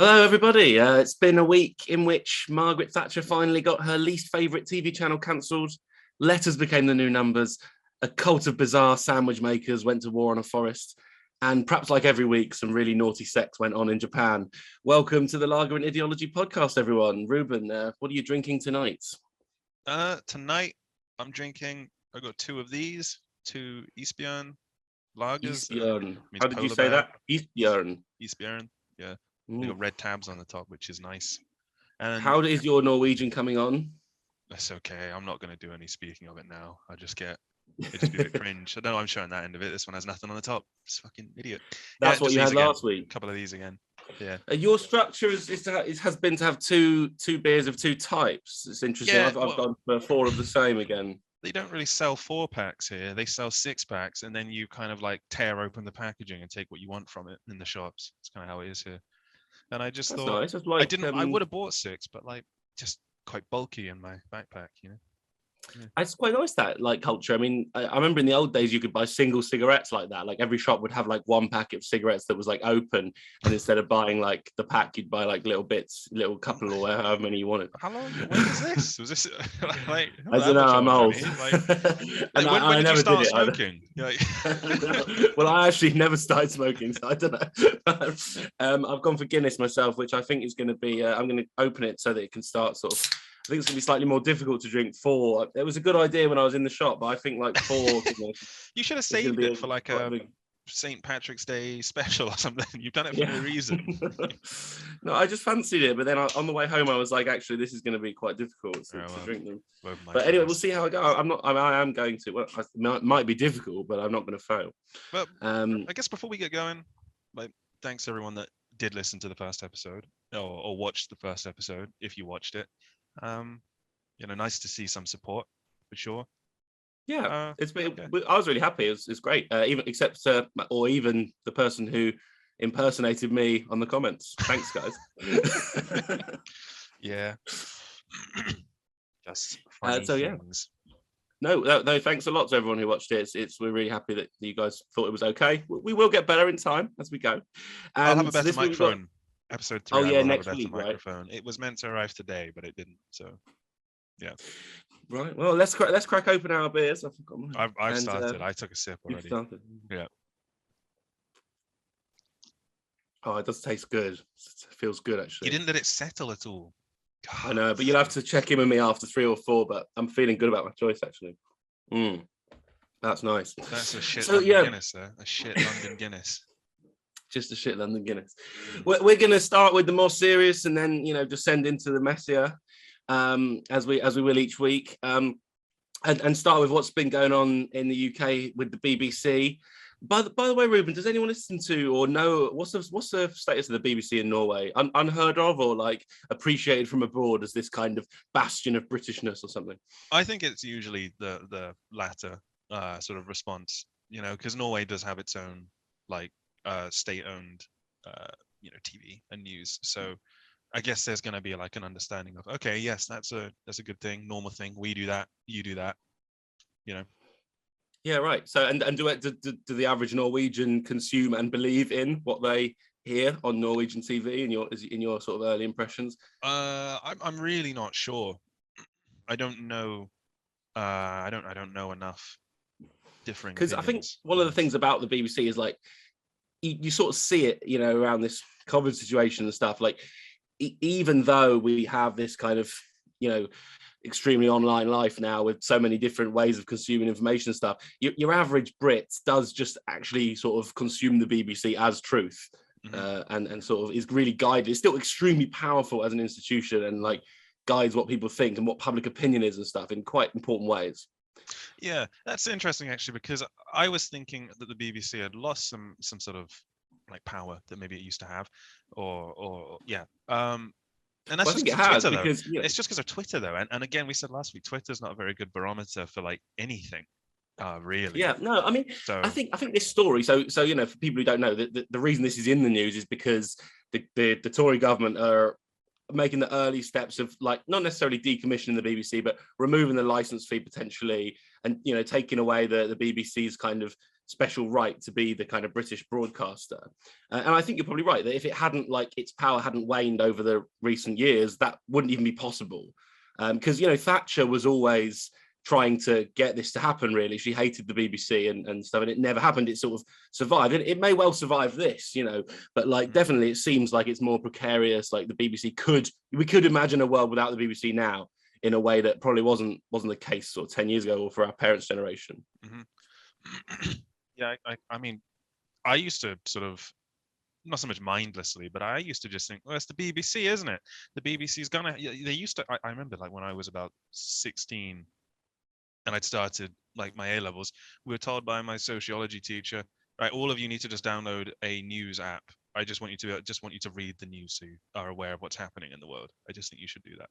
Hello, everybody. It's been a week in which Margaret Thatcher finally got her least favourite TV channel cancelled. Letters became the new numbers. A cult of bizarre sandwich makers went to war on a forest. And perhaps like every week, some really naughty sex went on in Japan. Welcome to the Lager and Ideology podcast, everyone. Ruben, what are you drinking tonight? Tonight, I'm drinking, I got two of these, two Eastbjorn lagers. Eastbjorn. How did you say that? Eastbjorn. Eastbjorn, yeah. They got red tabs on the top, which is nice. And how is your Norwegian coming on? That's okay. I'm not going to do any speaking of it now. It just be a bit cringe. I don't know. I'm showing that end of it. This one has nothing on the top. It's fucking idiot. That's what you had last week. A couple of these again. Yeah. Your structure has been to have two beers of two types. It's interesting. Yeah, I've gone for four of the same again. They don't really sell 4-packs here. They sell 6-packs, and then you kind of like tear open the packaging and take what you want from it in the shops. It's kind of how it is here. And I just thought nice. Like, I would have bought 6, but like just quite bulky in my backpack, you know. Yeah. It's quite nice, that like culture. I mean, I remember in the old days you could buy single cigarettes like that. Like every shop would have like one packet of cigarettes that was like open, and instead of buying like the pack, you'd buy like little bits, little couple or however many you wanted. How long? When was this? Was this like? I don't know. I'm old. When did you start smoking? Well, I actually never started smoking, so I don't know. I've gone for Guinness myself, which I think is going to be. I'm going to open it so that it can start sort of. I think it's going to be slightly more difficult to drink 4. It was a good idea when I was in the shop, but I think like 4. You should have saved it for like a St. Patrick's Day special or something. You've done it for no reason. No, I just fancied it, but then on the way home, I was like, actually, this is going to be quite difficult to drink them. But anyway, we'll see how I go. I am going to. Well, it might be difficult, but I'm not going to fail. But I guess before we get going, like, thanks everyone that did listen to the first episode or watched the first episode if you watched it. Nice to see some support for sure. Yeah, it's been. Yeah. I was really happy. It's great. Even the person who impersonated me on the comments. Thanks, guys. Yeah. Just funny things. No. Thanks a lot to everyone who watched it. We're really happy that you guys thought it was okay. We will get better in time as we go. I'll have a better microphone. Episode 3. Oh yeah, next week, microphone. Right? It was meant to arrive today, but it didn't. So, yeah. Right. Well, let's crack open our beers. I forgot mine. I've started. I took a sip already. Yeah. Oh, it does taste good. It feels good, actually. You didn't let it settle at all. God. I know, but you'll have to check in with me after 3 or 4. But I'm feeling good about my choice, actually. That's nice. That's a shit London Guinness, there. A shit London Guinness. Just a shit London Guinness. We're going to start with the more serious and then, descend into the messier as we will each week. And start with what's been going on in the UK with the BBC. By the way, Ruben, does anyone listen to or know what's the status of the BBC in Norway? Unheard of or like appreciated from abroad as this kind of bastion of Britishness or something? I think it's usually the latter sort of response, because Norway does have its own like state-owned TV and news, so I guess there's going to be like an understanding of, okay, yes, that's a good thing, normal thing, we do that, you do that, Yeah, right. So and do the average Norwegian consume and believe in what they hear on Norwegian TV in your sort of early impressions? I'm really not sure. I don't know. I don't know enough differing, because I think one of the things about the BBC is like you sort of see it, around this COVID situation and stuff. Like, even though we have this kind of, extremely online life now with so many different ways of consuming information and stuff, your average Brit does just actually sort of consume the BBC as truth, and sort of is really guided. It's still extremely powerful as an institution and like guides what people think and what public opinion is and stuff in quite important ways. Yeah, that's interesting actually, because I was thinking that the BBC had lost some sort of like power that maybe it used to have, or and that's just Twitter, because it's just because of Twitter though, and again, we said last week, Twitter's not a very good barometer for like anything, really. Yeah, no, I mean, so I think this story. So for people who don't know, the reason this is in the news is because the Tory government are making the early steps of like not necessarily decommissioning the BBC, but removing the license fee potentially, and taking away the BBC's kind of special right to be the kind of British broadcaster. And I think you're probably right that if it hadn't, like, its power hadn't waned over the recent years, that wouldn't even be possible. Because, you know, Thatcher was always trying to get this to happen, really. She hated the BBC and stuff, and it never happened. It sort of survived. And it may well survive this, you know, but like definitely it seems like it's more precarious. Like the BBC we could imagine a world without the BBC now in a way that probably wasn't the case sort of 10 years ago or for our parents' generation. Yeah, I mean, I used to sort of, not so much mindlessly, but I used to just think, well, it's the BBC, isn't it? The BBC's gonna, they used to, I remember like when I was about 16 and I'd started like my A-levels, we were told by my sociology teacher, right, all of you need to just download a news app. I just want you to read the news so you are aware of what's happening in the world. I just think you should do that.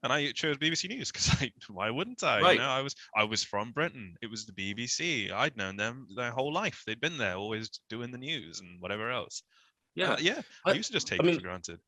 And I chose BBC News because why wouldn't I? Right. You know, I was from Britain. It was the BBC. I'd known them their whole life. They'd been there, always doing the news and whatever else. Yeah, I used to just take it for granted.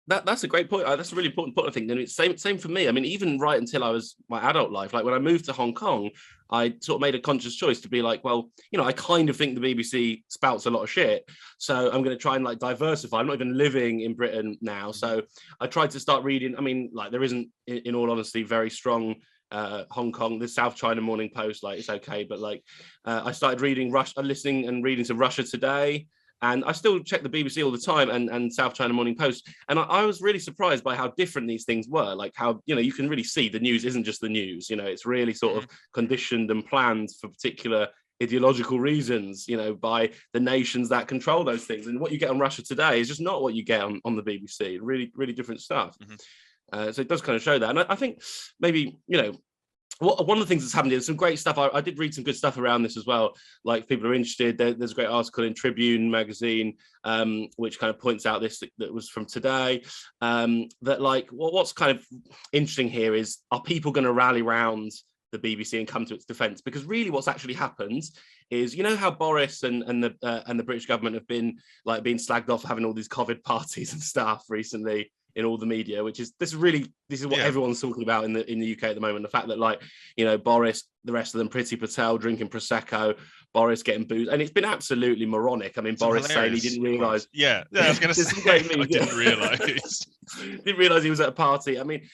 That's a great point. That's a really important point, I think. And it's same for me. I mean, even right until I was my adult life, like when I moved to Hong Kong, I sort of made a conscious choice to be like, well, you know, I kind of think the BBC spouts a lot of shit, so I'm going to try and like diversify. I'm not even living in Britain now, so I tried to start reading. I mean, like there isn't, in all honesty, very strong Hong Kong, the South China Morning Post, like it's okay, but like I started reading listening and reading to Russia Today. And I still check the BBC all the time and South China Morning Post. And I was really surprised by how different these things were. Like how, you know, you can really see the news isn't just the news, you know, it's really sort of conditioned and planned for particular ideological reasons, you know, by the nations that control those things. And what you get on Russia Today is just not what you get on the BBC. Really, really different stuff. So it does kind of show that. And I think maybe, you know, one of the things that's happened is some great stuff. I did read some good stuff around this as well. Like if people are interested, there's a great article in Tribune magazine, which kind of points out this that was from today. That like what's kind of interesting here is, are people going to rally around the BBC and come to its defence? Because really, what's actually happened is, you know how Boris and the British government have been like being slagged off for having all these COVID parties and stuff recently in all the media, which is this is what everyone's talking about in the UK at the moment. The fact that, like, you know, Boris, the rest of them, Priti Patel drinking prosecco, Boris getting booze, and it's been absolutely moronic. I mean, Boris saying he didn't realise. Yeah, I was going to say, I didn't realise. Didn't realise he was at a party. I mean,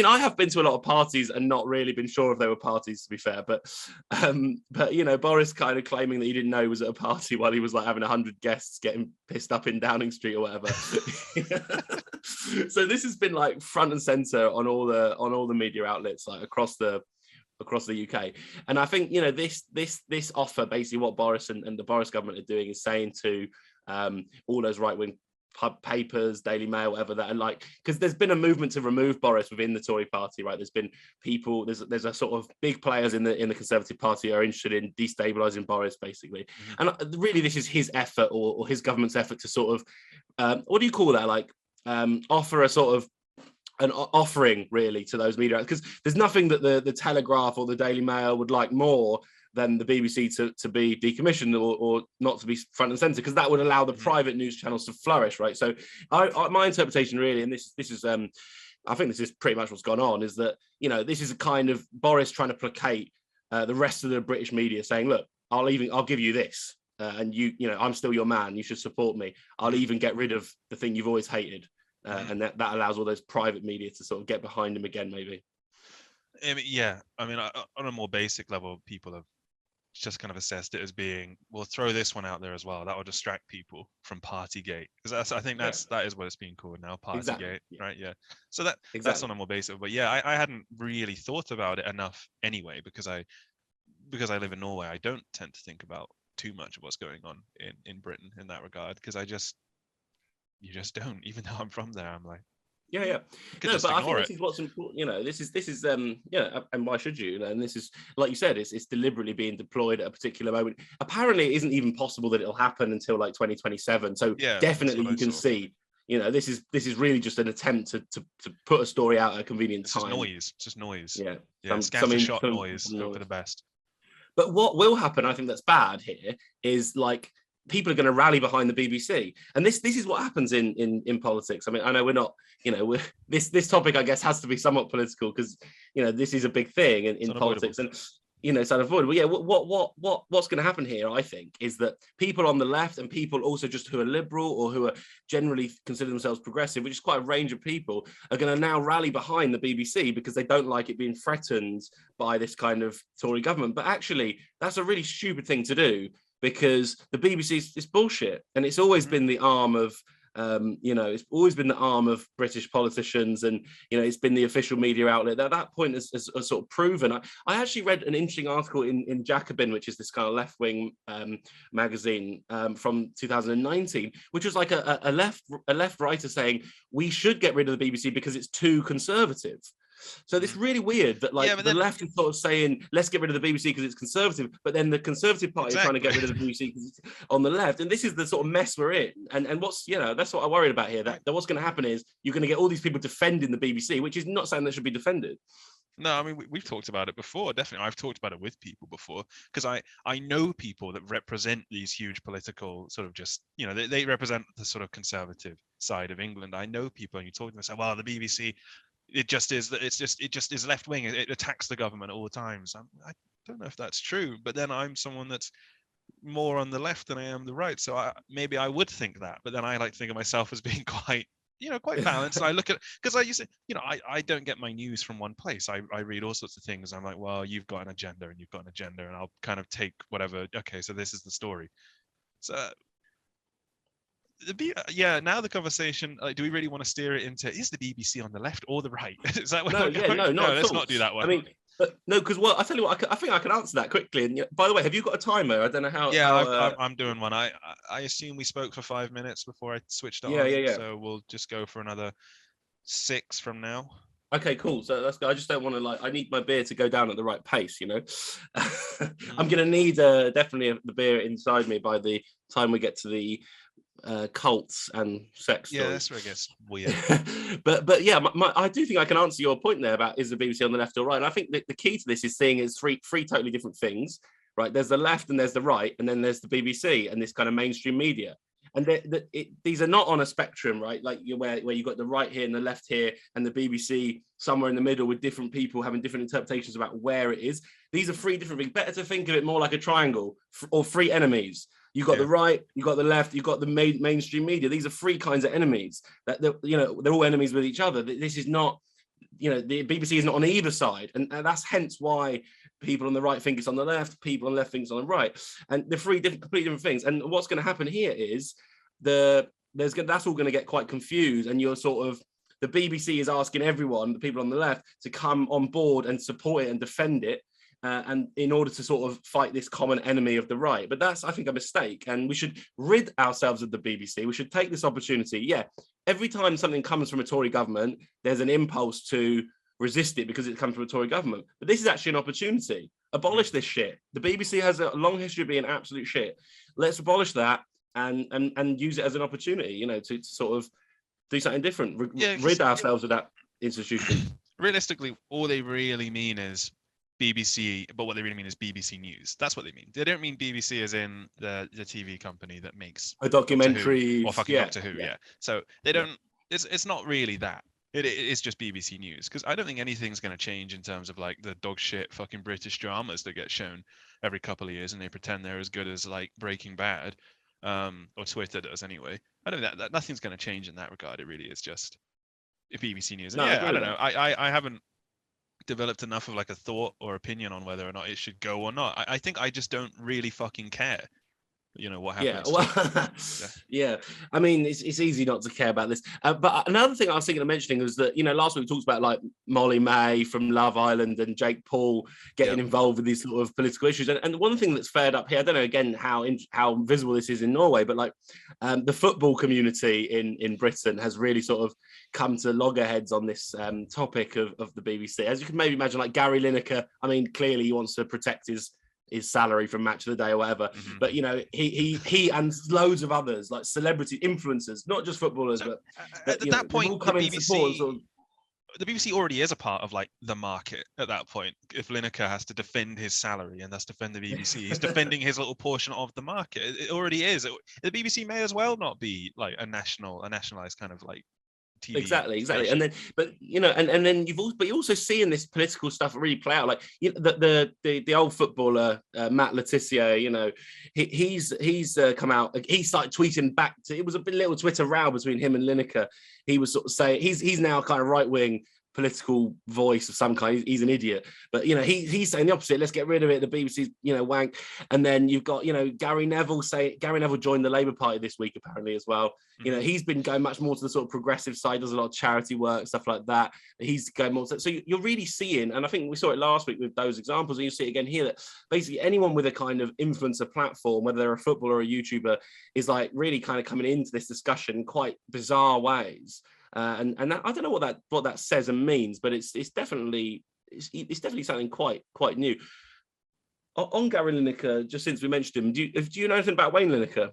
I have been to a lot of parties and not really been sure if they were parties, to be fair. But you know, Boris kind of claiming that he didn't know he was at a party while he was like having 100 guests getting pissed up in Downing Street or whatever. So this has been like front and center on all the media outlets like across the UK. And I think, you know, this offer, basically what Boris and the Boris government are doing is saying to all those right-wing papers, Daily Mail, whatever, that are like, because there's been a movement to remove Boris within the Tory party, right? There's been people, there's a sort of big players in the Conservative Party who are interested in destabilizing Boris, basically. And really this is his effort or his government's effort to sort of what do you call that, like offer a sort of an offering really to those media, because there's nothing that the Telegraph or the Daily Mail would like more than the BBC to be decommissioned or not to be front and center, because that would allow the private news channels to flourish, right? So my interpretation really, and this is I think this is pretty much what's gone on, is that, you know, this is a kind of Boris trying to placate the rest of the British media, saying, look, I'll give you this, and you know, I'm still your man, you should support me. I'll even get rid of the thing you've always hated. And that allows all those private media to sort of get behind him again, maybe. I mean, yeah. I mean, on a more basic level, people have just kind of assessed it as being, we'll throw this one out there as well. That will distract people from Partygate. Because I think that is what it's being called now, Partygate, exactly. right? Yeah. So that's on a more basic. But yeah, I hadn't really thought about it enough anyway, because I live in Norway. I don't tend to think about too much of what's going on in Britain in that regard, because you just don't. Even though I'm from there, I'm like, yeah. No, but I think this is what's important. You know, this is yeah, and why should you? You know, and this is, like you said, it's deliberately being deployed at a particular moment. Apparently, it isn't even possible that it'll happen until like 2027. So definitely, you can see. You know, this is really just an attempt to put a story out at a convenient time. Just noise. Yeah. Scattershot noise. Hope for the best. But what will happen, I think, that's bad here is like, people are going to rally behind the BBC, and this is what happens in politics. I mean, I know we're not, you know, this topic, I guess, has to be somewhat political, because, you know, this is a big thing in politics, and it's unavoidable. Yeah, what's going to happen here, I think, is that people on the left and people also just who are liberal or who are generally consider themselves progressive, which is quite a range of people, are going to now rally behind the BBC because they don't like it being threatened by this kind of Tory government. But actually, that's a really stupid thing to do, because the BBC is bullshit, and it's always been the arm of it's always been the arm of British politicians, and it's been the official media outlet. At that point has sort of proven. I actually read an interesting article in Jacobin, which is this kind of left-wing magazine from 2019, which was like a left writer saying we should get rid of the BBC because it's too conservative. So it's really weird that the left is sort of saying let's get rid of the BBC because it's conservative, but then the Conservative Party is trying to get rid of the BBC because it's on the left, and this is the sort of mess we're in. And what's that's what I'm worried about here. That what's going to happen is you're going to get all these people defending the BBC, which is not saying they should be defended. No, I mean we've talked about it before. Definitely, I've talked about it with people before, because I know people that represent these huge political sort of just they represent the sort of conservative side of England. I know people, and you talk to them and say, well, the BBC. It just is left wing. It attacks the government all the time. So I don't know if that's true, but then I'm someone that's more on the left than I am the right. So maybe I would think that, but then I like to think of myself as being quite balanced. And I look at, because I used to, I don't get my news from one place. I read all sorts of things. I'm like, well, you've got an agenda and you've got an agenda, and I'll kind of take whatever. Okay, so this is the story. So. Now the conversation, do we really want to steer it into, is the BBC on the left or the right? Is that what no, let's not do that one. I mean, no, because I tell you what, I think I can answer that quickly. And by the way, have you got a timer? I don't know how. Yeah, I'm doing one. I assume we spoke for 5 minutes before I switched on. Yeah. So we'll just go for another 6 from now. Okay, cool. So that's good. I just don't want to I need my beer to go down at the right pace, I'm going to need definitely the beer inside me by the time we get to the cults and sex stories. Yeah, that's where it gets weird. but yeah, I do think I can answer your point there about is the BBC on the left or right. And I think the key to this is seeing it as three totally different things, right? There's the left and there's the right, and then there's the BBC and this kind of mainstream media. And these are not on a spectrum, right? Like where you've got the right here and the left here, and the BBC somewhere in the middle with different people having different interpretations about where it is. These are 3 different things. Better to think of it more like a triangle or 3 enemies. You've got the right, you've got the left, you've got the mainstream media. These are 3 kinds of enemies that they're all enemies with each other. This is not, the BBC is not on either side, and that's hence why people on the right think it's on the left, people on the left think it's on the right, and they're 3 completely different things. And what's going to happen here is that's all going to get quite confused, and you're sort of, the BBC is asking everyone, the people on the left, to come on board and support it and defend it. And in order to sort of fight this common enemy of the right. But that's, I think, a mistake. And we should rid ourselves of the BBC. We should take this opportunity. Yeah, every time something comes from a Tory government, there's an impulse to resist it because it comes from a Tory government. But this is actually an opportunity. Abolish this shit. The BBC has a long history of being absolute shit. Let's abolish that and use it as an opportunity, to sort of do something different. Rid ourselves of that institution. Realistically, all they really mean is BBC, but what they really mean is BBC News. That's what they mean. They don't mean BBC as in the TV company that makes a documentary or fucking Doctor Who. Yeah. So they don't. It's not really that. It's just BBC News, because I don't think anything's going to change in terms of like the dog shit fucking British dramas that get shown every couple of years and they pretend they're as good as like Breaking Bad, or Twitter does anyway. I don't think that nothing's going to change in that regard. It really is just BBC News. And I don't know. I haven't developed enough of like a thought or opinion on whether or not it should go or not. I think I just don't really fucking care, what happens. Yeah. I mean, it's easy not to care about this. But another thing I was thinking of mentioning was that, last week we talked about like Molly May from Love Island and Jake Paul getting involved with these sort of political issues. And one thing that's fared up here, I don't know, again, how visible this is in Norway, but like the football community in Britain has really sort of come to loggerheads on this topic of the BBC. As you can maybe imagine, like Gary Lineker, I mean, clearly he wants to protect his salary from Match of the Day or whatever, but he and loads of others, like celebrity influencers, not just footballers, but at that point the BBC already is a part of like the market at that point. If Lineker has to defend his salary and thus defend the BBC, he's defending his little portion of the market. It already is. The BBC may as well not be like a nationalized kind of like TV Exactly. station. And then, but and then you're also seeing this political stuff really play out. Like the old footballer Matt Letizia, he's come out. He started tweeting back to. It was a little Twitter row between him and Lineker. He was sort of saying he's now kind of right wing political voice of some kind. He's an idiot, but he's saying the opposite. Let's get rid of it. The BBC's wank. And then you've got Gary Neville joined the Labour Party this week apparently as well. Mm-hmm. He's been going much more to the sort of progressive side, does a lot of charity work, stuff like that. He's going more. So you're really seeing, and I think we saw it last week with those examples, and you see it again here, that basically anyone with a kind of influencer platform, whether they're a footballer or a YouTuber, is like really kind of coming into this discussion in quite bizarre ways. And that, I don't know what that says and means, but it's definitely something quite new. On Gary Lineker, just since we mentioned him, do you know anything about Wayne Lineker?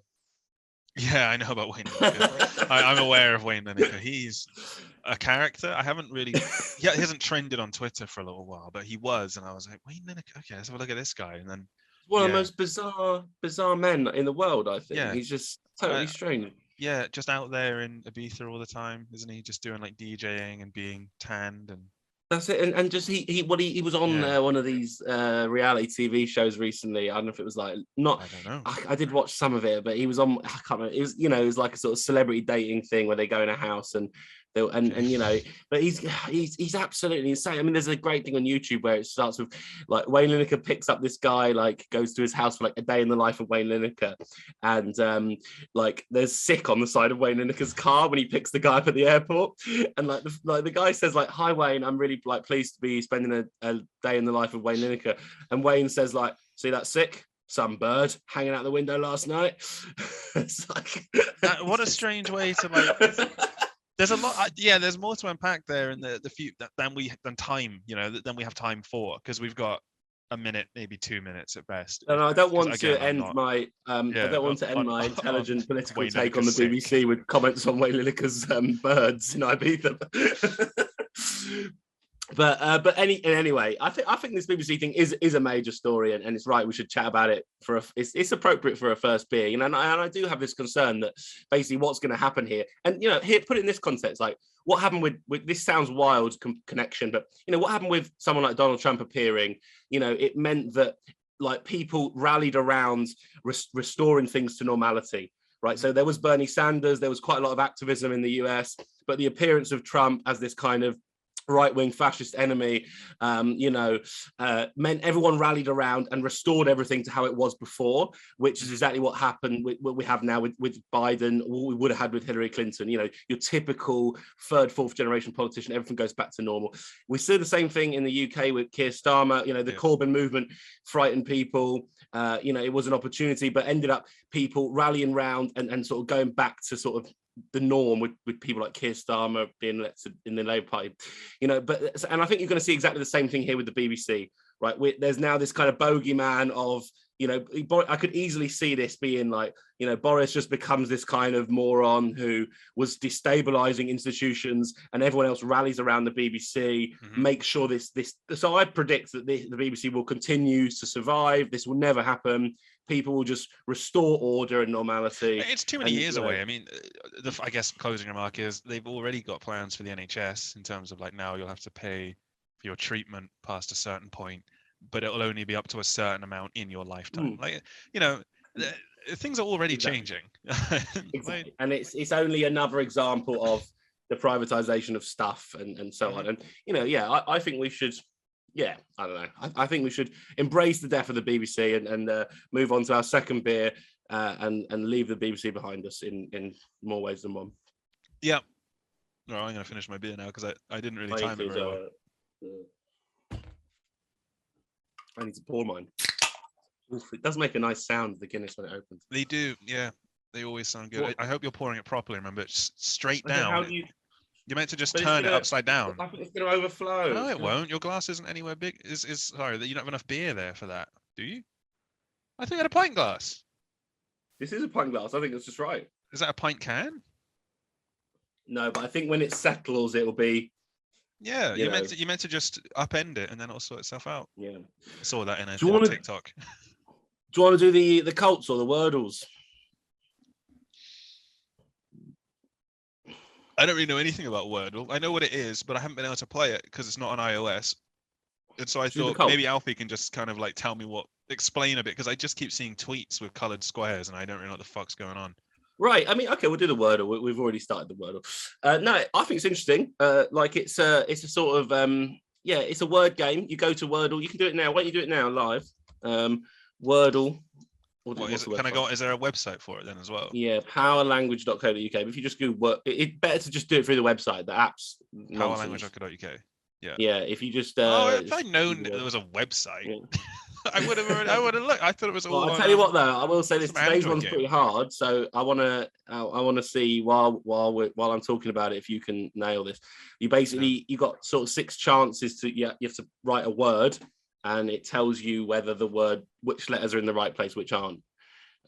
Yeah, I know about Wayne Lineker. I'm aware of Wayne Lineker. He's a character. I haven't really. Yeah, he hasn't trended on Twitter for a little while, but he was, and I was like, Wayne Lineker. Okay, let's have a look at this guy, and then one of the most bizarre men in the world. I think he's just totally strange. Yeah, just out there in Ibiza all the time, isn't he? Just doing like DJing and being tanned and. That's it, and just he was on one of these reality TV shows recently. I don't know if it was like not. I don't know. I did watch some of it, but he was on. I can't remember. It was it was like a sort of celebrity dating thing where they go in a house and. But he's absolutely insane. I mean, there's a great thing on YouTube where it starts with like Wayne Lineker picks up this guy, like goes to his house for like a day in the life of Wayne Lineker, and like there's sick on the side of Wayne Lineker's car when he picks the guy up at the airport, and like the guy says like, "Hi Wayne, I'm really like pleased to be spending a day in the life of Wayne Lineker," and Wayne says like, "See that sick? Some bird hanging out the window last night." It's like what a strange way to like. There's a lot. There's more to unpack there in the few than time. Than we have time for, because we've got a minute, maybe 2 minutes at best. No, I don't want to end my intelligent political take on the BBC with comments on Wayne Lineker's birds in Ibiza. But anyway, I think this BBC thing is a major story, and it's right. We should chat about it it's appropriate for a first beer, and I do have this concern that basically what's going to happen here, and here put it in this context, like what happened with this sounds wild connection, but what happened with someone like Donald Trump appearing, it meant that like people rallied around restoring things to normality. Right, so there was Bernie Sanders, there was quite a lot of activism in the US, but the appearance of Trump as this kind of right-wing fascist enemy, meant everyone rallied around and restored everything to how it was before, which is exactly what happened with what we have now with Biden, what we would have had with Hillary Clinton. Your typical third, fourth generation politician, everything goes back to normal. We see the same thing in the UK with Keir Starmer. The Corbyn movement frightened people. It was an opportunity, but ended up people rallying around and sort of going back to sort of the norm with people like Keir Starmer being elected in the Labour Party, and I think you're going to see exactly the same thing here with the BBC, right? There's now this kind of bogeyman of, I could easily see this being like, Boris just becomes this kind of moron who was destabilizing institutions, and everyone else rallies around the BBC, make sure this. So I predict that the BBC will continue to survive. This will never happen. People will just restore order and normality. It's too many years away. I mean, I guess closing remark is they've already got plans for the NHS in terms of like now you'll have to pay for your treatment past a certain point, but it'll only be up to a certain amount in your lifetime. Like, things are already changing. Exactly. And it's only another example of the privatization of stuff and so on. And, I think we should. Yeah, I don't know. I think we should embrace the death of the BBC and move on to our second beer and leave the BBC behind us in more ways than one. Yeah. No, I'm going to finish my beer now because I didn't really time it very well. I need to pour mine. Oof, it does make a nice sound, the Guinness, when it opens. They do, yeah. They always sound good. I hope you're pouring it properly, remember. It's straight down. How do you... You're meant to just turn it upside down. I think it's going to overflow. No, it won't. Your glass isn't anywhere big. Sorry, you don't have enough beer there for that, do you? I think you had a pint glass. This is a pint glass. I think that's just right. Is that a pint can? No, but I think when it settles, it'll be. Yeah, you meant to just upend it and then it'll sort itself out. Yeah, I saw that in a TikTok. Do you want to do the cults or the Wordles? I don't really know anything about Wordle. I know what it is, but I haven't been able to play it because it's not on iOS. And so I thought maybe Alfie can just kind of like tell me explain a bit, because I just keep seeing tweets with coloured squares and I don't really know what the fuck's going on. Right. I mean, okay, we'll do the Wordle. We've already started the Wordle. No, I think it's interesting. Like it's a sort of it's a word game. You go to Wordle. You can do it now. Why don't you do it now live? Wordle. Is there a website for it then as well? Yeah, powerlanguage.co.uk. But if you just Google it's better to just do it through the website. The app's powerlanguage.co.uk. Yeah. Yeah. If you just if I'd known there was a website. Yeah. I would have looked. I thought it was all. Well, I'll tell you what, though. I will say this: today's one's pretty hard, so I want to see while I'm talking about it, if you can nail this. You basically you got sort of 6 chances to you have to write a word, and it tells you whether which letters are in the right place, which aren't,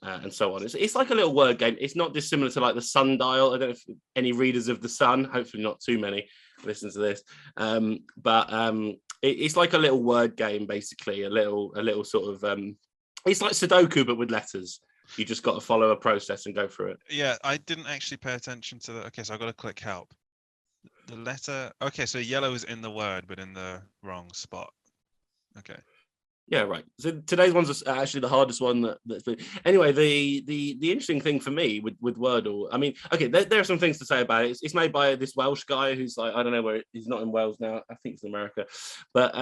and so on. It's like a little word game. It's not dissimilar to like the sundial. I don't know if any readers of the Sun, hopefully not too many, listen to this, but it's like a little word game, basically, a little sort of it's like Sudoku but with letters. You just got to follow a process and go through it. Yeah, I didn't actually pay attention to the. Okay, so I got to click help. The letter. Okay, so yellow is in the word but in the wrong spot. Okay. Yeah, right. So today's one's actually the hardest one. Anyway, the interesting thing for me with Wordle, I mean, okay, there are some things to say about it. It's made by this Welsh guy who's like, I don't know where he's not in Wales now. I think it's in America, but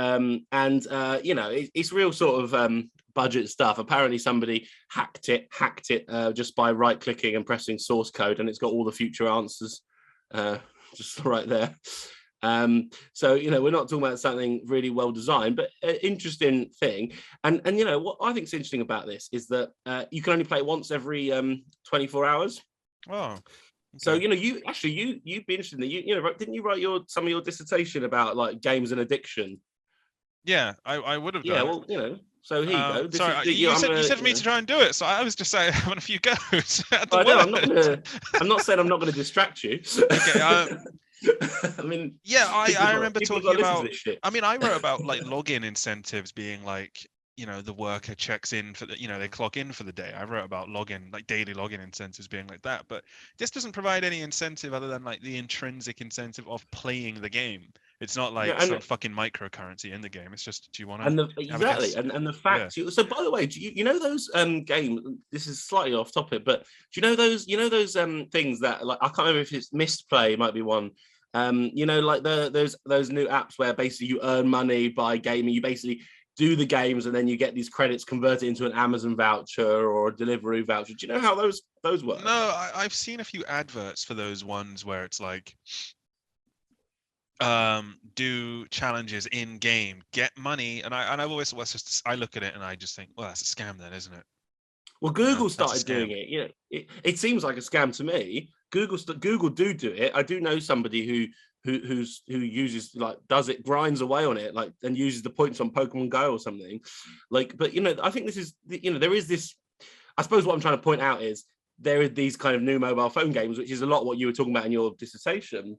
it's real sort of budget stuff. Apparently, somebody hacked it just by right clicking and pressing source code, and it's got all the future answers just right there. So we're not talking about something really well designed, but an interesting thing. And what I think is interesting about this is that you can only play it once every 24 hours. Oh. Okay. So you'd be interested in that. Didn't you write some of your dissertation about like games and addiction? Yeah, I would have done. Yeah, well, so here you go. Sorry, you said for me to try and do it, so I was just saying having a few goes. I'm not saying I'm not going to distract you. Okay. I mean, yeah, I remember talking about. I mean, I wrote about like login incentives being like, the worker checks in for they clock in for the day. I wrote about daily login incentives being like that, but this doesn't provide any incentive other than like the intrinsic incentive of playing the game. It's not like some fucking microcurrency in the game. It's just, do you want to? Exactly, and the fact. Yeah. So, by the way, do you know those games? This is slightly off topic, but do you know those things that like I can't remember if it's Misplay might be one. Like those new apps where basically you earn money by gaming. You basically do the games and then you get these credits converted into an Amazon voucher or a delivery voucher. Do you know how those work? No, I've seen a few adverts for those ones where it's like. Do challenges in game, get money, and I've always I look at it and I just think, well, that's a scam then, isn't it? Well, Google started doing it. It seems like a scam to me. Google do it. I do know somebody who uses does it, grinds away on it and uses the points on Pokemon Go or something. But I think this is there is this. I suppose what I'm trying to point out is there are these kind of new mobile phone games, which is a lot what you were talking about in your dissertation,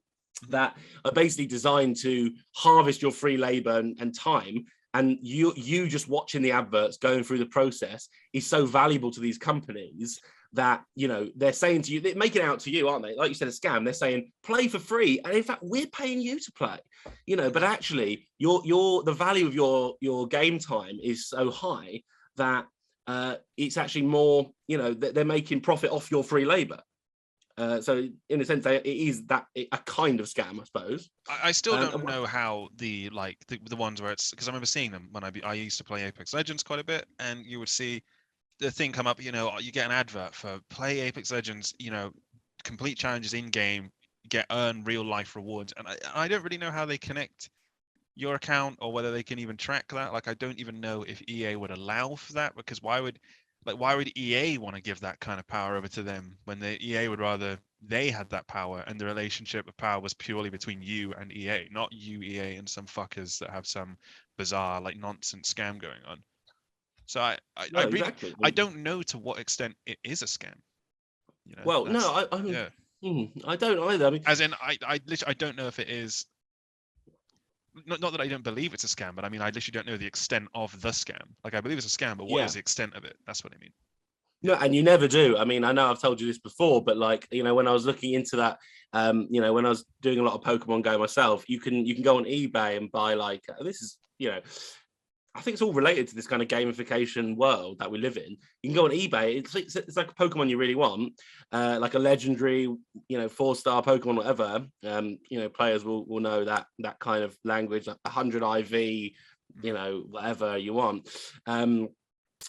that are basically designed to harvest your free labor and time, and you just watching the adverts, going through the process is so valuable to these companies that they're saying to you, they make it out to you, aren't they? Like you said, a scam. They're saying play for free, and in fact we're paying you to play, but actually the value of your game time is so high that it's actually more, they're making profit off your free labor. So in a sense, it is a kind of scam, I suppose. I still don't know how the ones where it's, because I remember seeing them when I used to play Apex Legends quite a bit, and you would see the thing come up, you get an advert for play Apex Legends, complete challenges in game, earn real life rewards, and I don't really know how they connect your account or whether they can even track that. Like, I don't even know if EA would allow for that, because why would EA want to give that kind of power over to them when the EA would rather they had that power, and the relationship of power was purely between you and EA, not you, EA, and some fuckers that have some bizarre nonsense scam going on. So I don't know to what extent it is a scam. Well, no, I don't either. I mean, as in, I literally I don't know if it is. Not that I don't believe it's a scam, but I mean, I literally don't know the extent of the scam. Like, I believe it's a scam, but what is the extent of it? That's what I mean. No, and you never do. I mean, I know I've told you this before, but like, when I was looking into that, when I was doing a lot of Pokemon Go myself, you can go on eBay and buy like this is, I think it's all related to this kind of gamification world that we live in. You can go on eBay. It's like a Pokemon you really want, like a legendary, 4-star Pokemon, whatever. Players will know that kind of language, like 100 IV, whatever you want.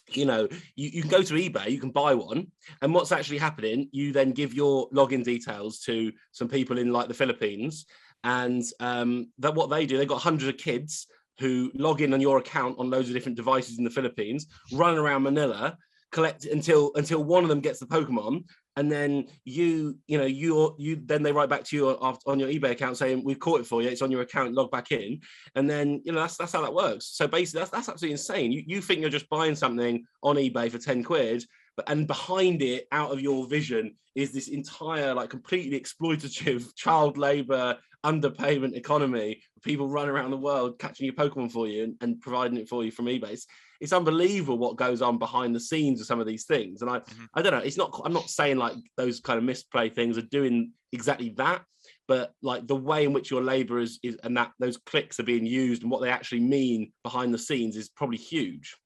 You can go to eBay, you can buy one, and what's actually happening, you then give your login details to some people in like the Philippines, and that what they do, they've got hundreds of kids who log in on your account on loads of different devices in the Philippines, run around Manila, collect until one of them gets the Pokemon, and then you then they write back to you on your eBay account saying we've caught it for you, it's on your account, log back in, and then that's how that works. So basically that's absolutely insane. You think you're just buying something on eBay for 10 quid, and behind it, out of your vision, is this entire like completely exploitative child labor underpayment economy. People run around the world catching your Pokemon for you and providing it for you from eBay. It's unbelievable what goes on behind the scenes of some of these things. And I don't know, I'm not saying like those kind of misplay things are doing exactly that, but like the way in which your labor is and that those clicks are being used and what they actually mean behind the scenes is probably huge.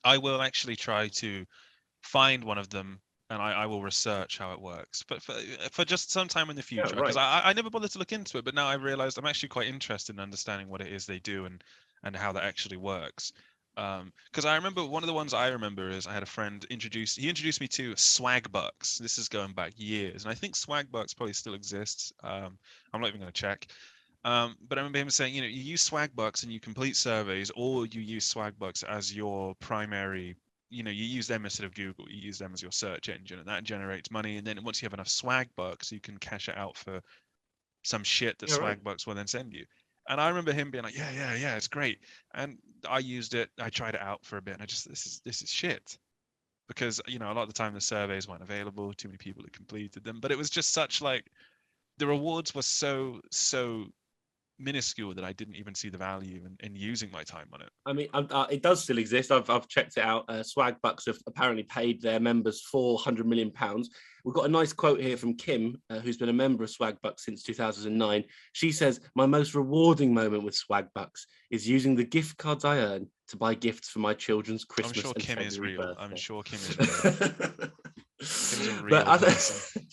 I will actually try to find one of them, and I will research how it works, but for just some time in the future, because I never bothered to look into it, but now I realized I'm actually quite interested in understanding what it is they do and how that actually works. Because I remember one of the ones I remember is I had a friend introduced me to Swagbucks. This is going back years, and I think Swagbucks probably still exists. I'm not even going to check. But I remember him saying, you use Swagbucks and you complete surveys, or you use Swagbucks as your primary, you use them instead of Google, you use them as your search engine, and that generates money. And then once you have enough Swagbucks, you can cash it out for some shit that Swagbucks will then send you. And I remember him being like, yeah, it's great. And I used it, I tried it out for a bit, and I just, this is shit. Because, a lot of the time the surveys weren't available, too many people had completed them. But it was just such like, the rewards were so minuscule that I didn't even see the value in using my time on it. I mean, it does still exist. I've checked it out. Swagbucks have apparently paid their members £400 million. We've got a nice quote here from Kim, who's been a member of Swagbucks since 2009. She says, "My most rewarding moment with Swagbucks is using the gift cards I earn to buy gifts for my children's Christmas." I'm sure and Kim is real. birthday. I'm sure Kim is real. Kim's a real but person.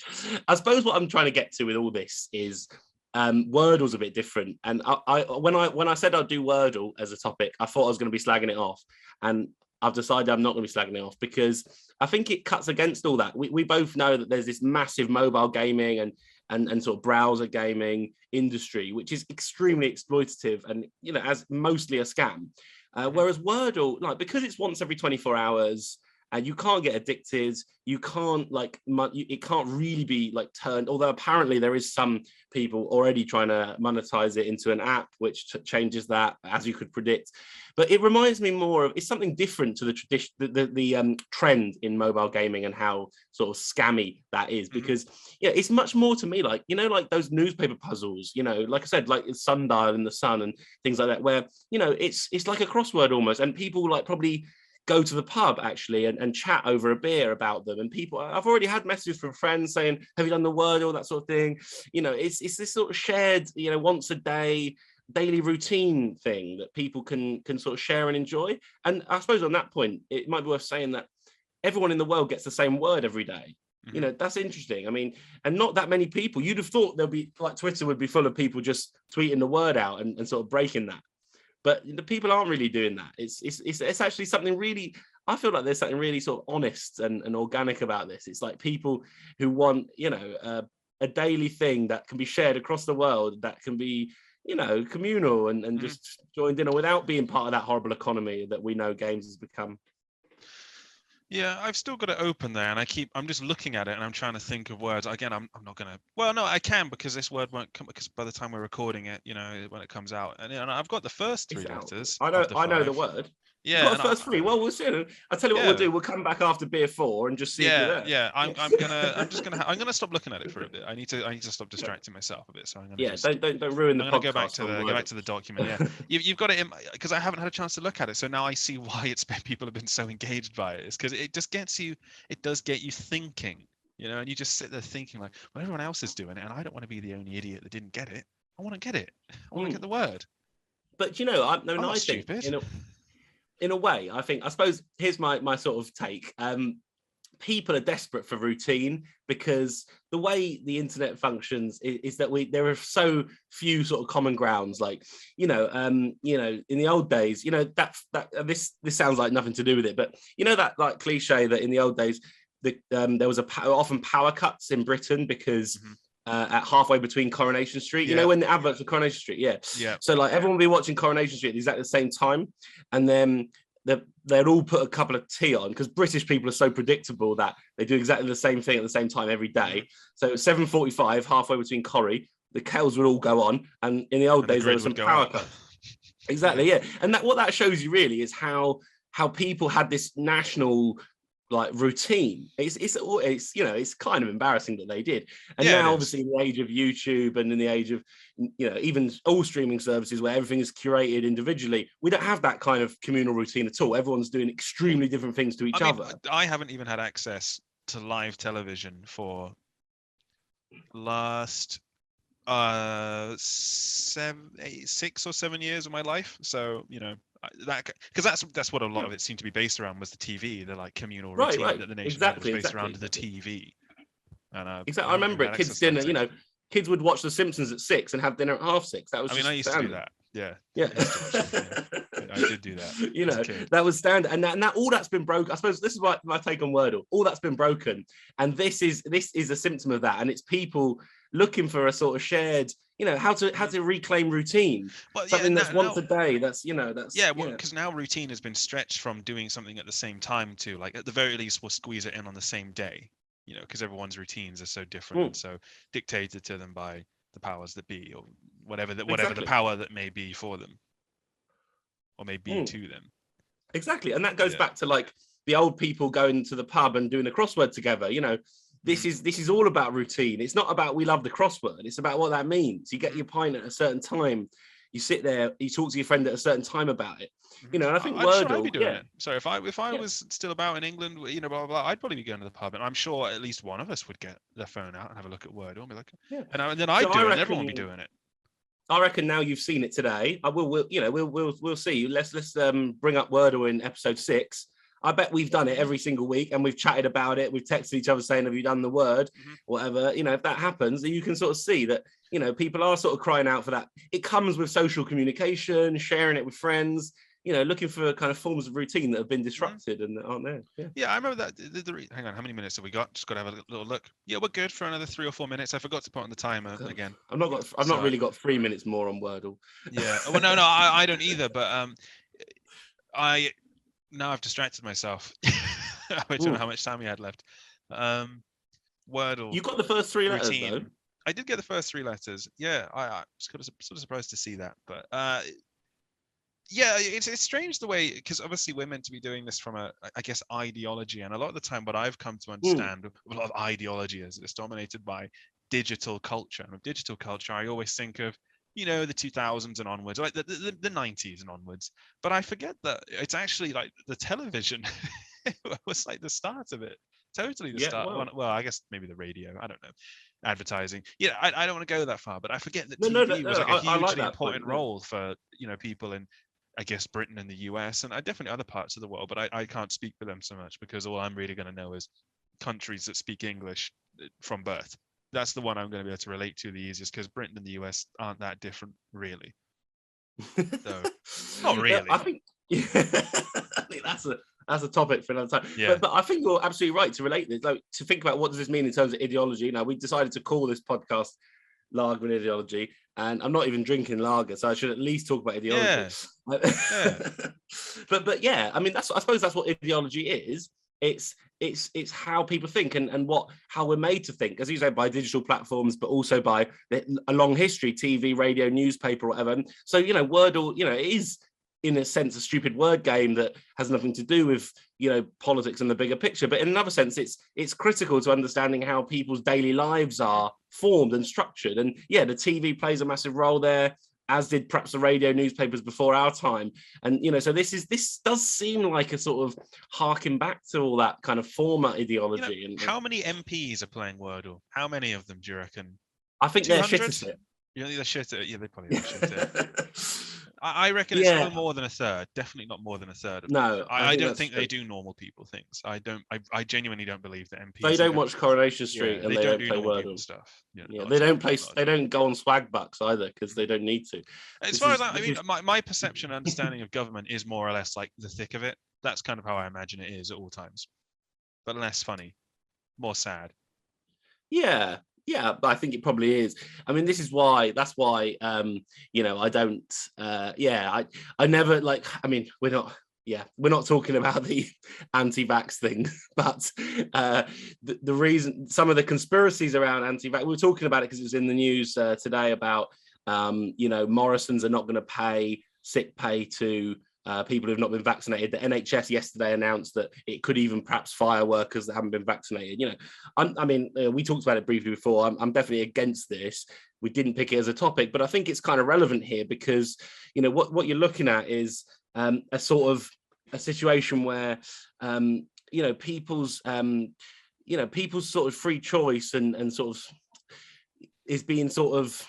I suppose what I'm trying to get to with all this is Wordle's a bit different. And when I said I'd do Wordle as a topic, I thought I was going to be slagging it off. And I've decided I'm not going to be slagging it off because I think it cuts against all that. We both know that there's this massive mobile gaming and sort of browser gaming industry, which is extremely exploitative and, as mostly a scam. Whereas Wordle, like, because it's once every 24 hours, and you can't get addicted, you can't it can't really be like turned, although apparently there is some people already trying to monetize it into an app, which changes that, as you could predict. But it reminds me more of, it's something different to the tradition, the trend in mobile gaming and how sort of scammy that is, because it's much more to me like, like those newspaper puzzles, like I said, like Sundial in the Sun and things like that, where, it's like a crossword almost, and people like probably go to the pub actually and chat over a beer about them. And people, I've already had messages from friends saying, have you done the Wordle, that sort of thing. It's this sort of shared, once a day, daily routine thing that people can sort of share and enjoy. And I suppose on that point, it might be worth saying that everyone in the world gets the same word every day. That's interesting. I mean, and not that many people. You'd have thought there'll be, like, Twitter would be full of people just tweeting the word out and sort of breaking that. But the people aren't really doing that. It's actually something really, I feel like there's something really sort of honest and organic about this. It's like people who want, a daily thing that can be shared across the world, that can be, communal and just joined in without being part of that horrible economy that we know games has become. Yeah, I've still got it open there, and I'm just looking at it, and I'm trying to think of words. Again, I'm not gonna. Well, no, I can, because this word won't come, because by the time we're recording it, when it comes out, and I've got the first three letters. I know the word. You got the first three. Well, we'll see. I'll tell you what we'll do. We'll come back after beer 4 and just see if you're there. Yeah. I'm gonna stop looking at it for a bit. I need to stop distracting myself a bit. So I'm gonna don't ruin the podcast. Go back to the document. Yeah, you've got it in, because I haven't had a chance to look at it. So now I see why people have been so engaged by it. It's because it just gets you. It does get you thinking. And you just sit there thinking like, well, everyone else is doing it, and I don't want to be the only idiot that didn't get it. I want to get it. I want to get the word. But I think in a way, I suppose here's my sort of take. People are desperate for routine, because the way the internet functions is that there are so few sort of common grounds. Like, in the old days, this sounds like nothing to do with it, but that like cliche that in the old days, there was often power cuts in Britain because at halfway between Coronation Street, when the adverts for Coronation Street, so like everyone would be watching Coronation Street at exactly the same time, and then they'd all put a couple of tea on, because British people are so predictable that they do exactly the same thing at the same time every day. So at 7:45, halfway between Corrie, the kettles would all go on, and in the old days there was some power cuts. Exactly, and what that shows you really is how people had this national like routine. It's kind of embarrassing that they did, and now obviously in the age of YouTube and in the age of even all streaming services where everything is curated individually, we don't have that kind of communal routine at all. Everyone's doing extremely different things to each other. I haven't even had access to live television for last 6 or 7 years of my life, so that, because that's what a lot of it seemed to be based around, was the TV, the like communal routine that the nation was based around the TV. And exactly, I remember it. Kids dinner, kids would watch The Simpsons at 6 and have dinner at 6:30. That was I used to do that. Yeah. I did do that. That was standard, and that all that's been broken. I suppose this is my take on Wordle. All that's been broken, and this is a symptom of that. And it's people looking for a sort of shared, how to reclaim routine. Something that's once a day. Because now routine has been stretched from doing something at the same time to, like, at the very least we'll squeeze it in on the same day. Because everyone's routines are so different and so dictated to them by the powers that be, or whatever the power that may be for them, or may be to them. Exactly, and that goes back to like the old people going to the pub and doing a crossword together. This is all about routine. It's not about we love the crossword. It's about what that means. You get your pint at a certain time. You sit there. You talk to your friend at a certain time about it. And I think Wordle. Sure I'd be doing it. So if I was still about in England, blah, blah, blah, I'd probably be going to the pub, and I'm sure at least one of us would get their phone out and have a look at Wordle and be like, and then I'd do it, and everyone would be doing it. I reckon now you've seen it today. We'll see. Let's bring up Wordle in episode 6. I bet we've done it every single week, and we've chatted about it. We've texted each other saying, "Have you done the word?" Whatever. If that happens, then you can sort of see that people are sort of crying out for that. It comes with social communication, sharing it with friends. Looking for kind of forms of routine that have been disrupted and that aren't there. Yeah, I remember that. Hang on, how many minutes have we got? Just got to have a little look. Yeah, we're good for another 3 or 4 minutes. I forgot to put on the timer again. I've not really got 3 minutes more on Wordle. Yeah. Well, no, I don't either. But now I've distracted myself. I don't know how much time we had left. Wordle. You got the first 3 letters though. I did get the first 3 letters. Yeah, I was sort of surprised to see that, but. Yeah, it's strange the way, because obviously we're meant to be doing this from I guess ideology, and a lot of the time what I've come to understand a lot of ideology is it's dominated by digital culture, and with digital culture I always think of the 2000s and onwards, like the 90s and onwards, but I forget that it's actually like the television was like the start of it, totally the start. Well, I guess maybe the radio, I don't know, advertising. I don't want to go that far, but I forget that TV was like a hugely important role for people in, I guess, Britain and the US, and definitely other parts of the world, but I can't speak for them so much, because all I'm really going to know is countries that speak English from birth. That's the one I'm going to be able to relate to the easiest, because Britain and the US aren't that different, really. So, not really. I think that's a topic for another time. Yeah. But I think you're absolutely right to relate this, like, to think about what does this mean in terms of ideology. Now, we decided to call this podcast Lager and Ideology, and I'm not even drinking lager, so I should at least talk about ideology. But yeah, I mean, I suppose that's what ideology is. It's how people think and how we're made to think, as you say, by digital platforms, but also by a long history, TV, radio, newspaper, whatever. So Wordle, in a sense, a stupid word game that has nothing to do with, you know, politics and the bigger picture. But in another sense, it's critical to understanding how people's daily lives are formed and structured. And yeah, the TV plays a massive role there, as did perhaps the radio newspapers before our time. And, you know, so this does seem like a sort of harking back to all that kind of former ideology. You know, how many MPs are playing Wordle? How many of them do you reckon? I think 200? They're shit at it. You know, they're shit at it. Yeah, they probably are shit at it. I reckon it's still more than a third. Definitely not more than a third. No, I don't think they do normal people things. I genuinely don't believe that MPs. They don't watch Coronation Street, and they don't play Wordle stuff. They don't play. They don't go on swag bucks either because they don't need to. As far as I mean, my perception and understanding of government is more or less like the thick of it. That's kind of how I imagine it is at all times, but less funny, more sad. Yeah, I think it probably is. I mean, that's why, you know, I don't, I never like, I mean, we're not talking about the anti-vax thing, but the reason, some of the conspiracies around anti-vax, we were talking about it because it was in the news today about, you know, Morrison's are not going to pay sick pay to people who've not been vaccinated. The NHS yesterday announced that it could even perhaps fire workers that haven't been vaccinated. You know, I mean, we talked about it briefly before. I'm definitely against this. We didn't pick it as a topic, but I think it's kind of relevant here because, you know, what you're looking at is a sort of a situation where, you know, people's sort of free choice and sort of is being sort of,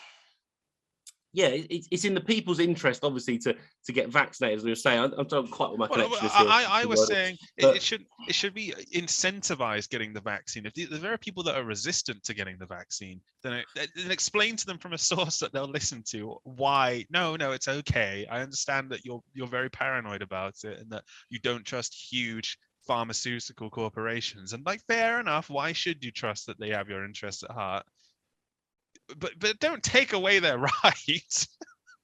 it's in the people's interest, obviously, to get vaccinated, as we were saying. I'm talking quite what my connection is here. I was saying it should be incentivized getting the vaccine. If there are people that are resistant to getting the vaccine, then explain to them from a source that they'll listen to why. No, it's okay. I understand that you're very paranoid about it and that you don't trust huge pharmaceutical corporations. And like, fair enough. Why should you trust that they have your interests at heart? But don't take away their rights.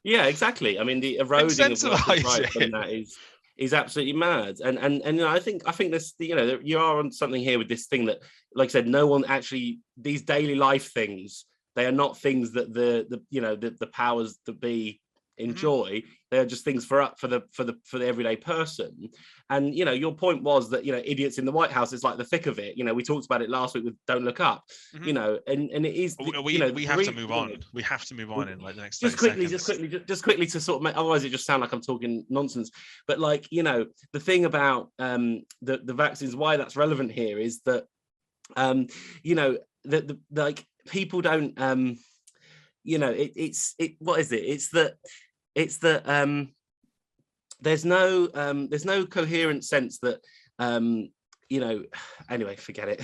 Yeah, exactly. I mean, the eroding of rights from that is absolutely mad. And you know, I think this, you know, you are on something here with this thing that, like I said, no one actually, these daily life things, they are not things that the powers that be enjoy. They're just things for the everyday person. And you know, your point was that, you know, idiots in the White House is like the thick of it. You know, we talked about it last week with Don't Look Up. You know, and it is, we have to move on. We have to move on in like the next just quickly to sort of make, otherwise it just sound like I'm talking nonsense. But like, you know, the thing about the vaccines, why that's relevant here is that you know, the like people don't you know, what is it? It's that there's no coherent sense that you know, anyway, forget it.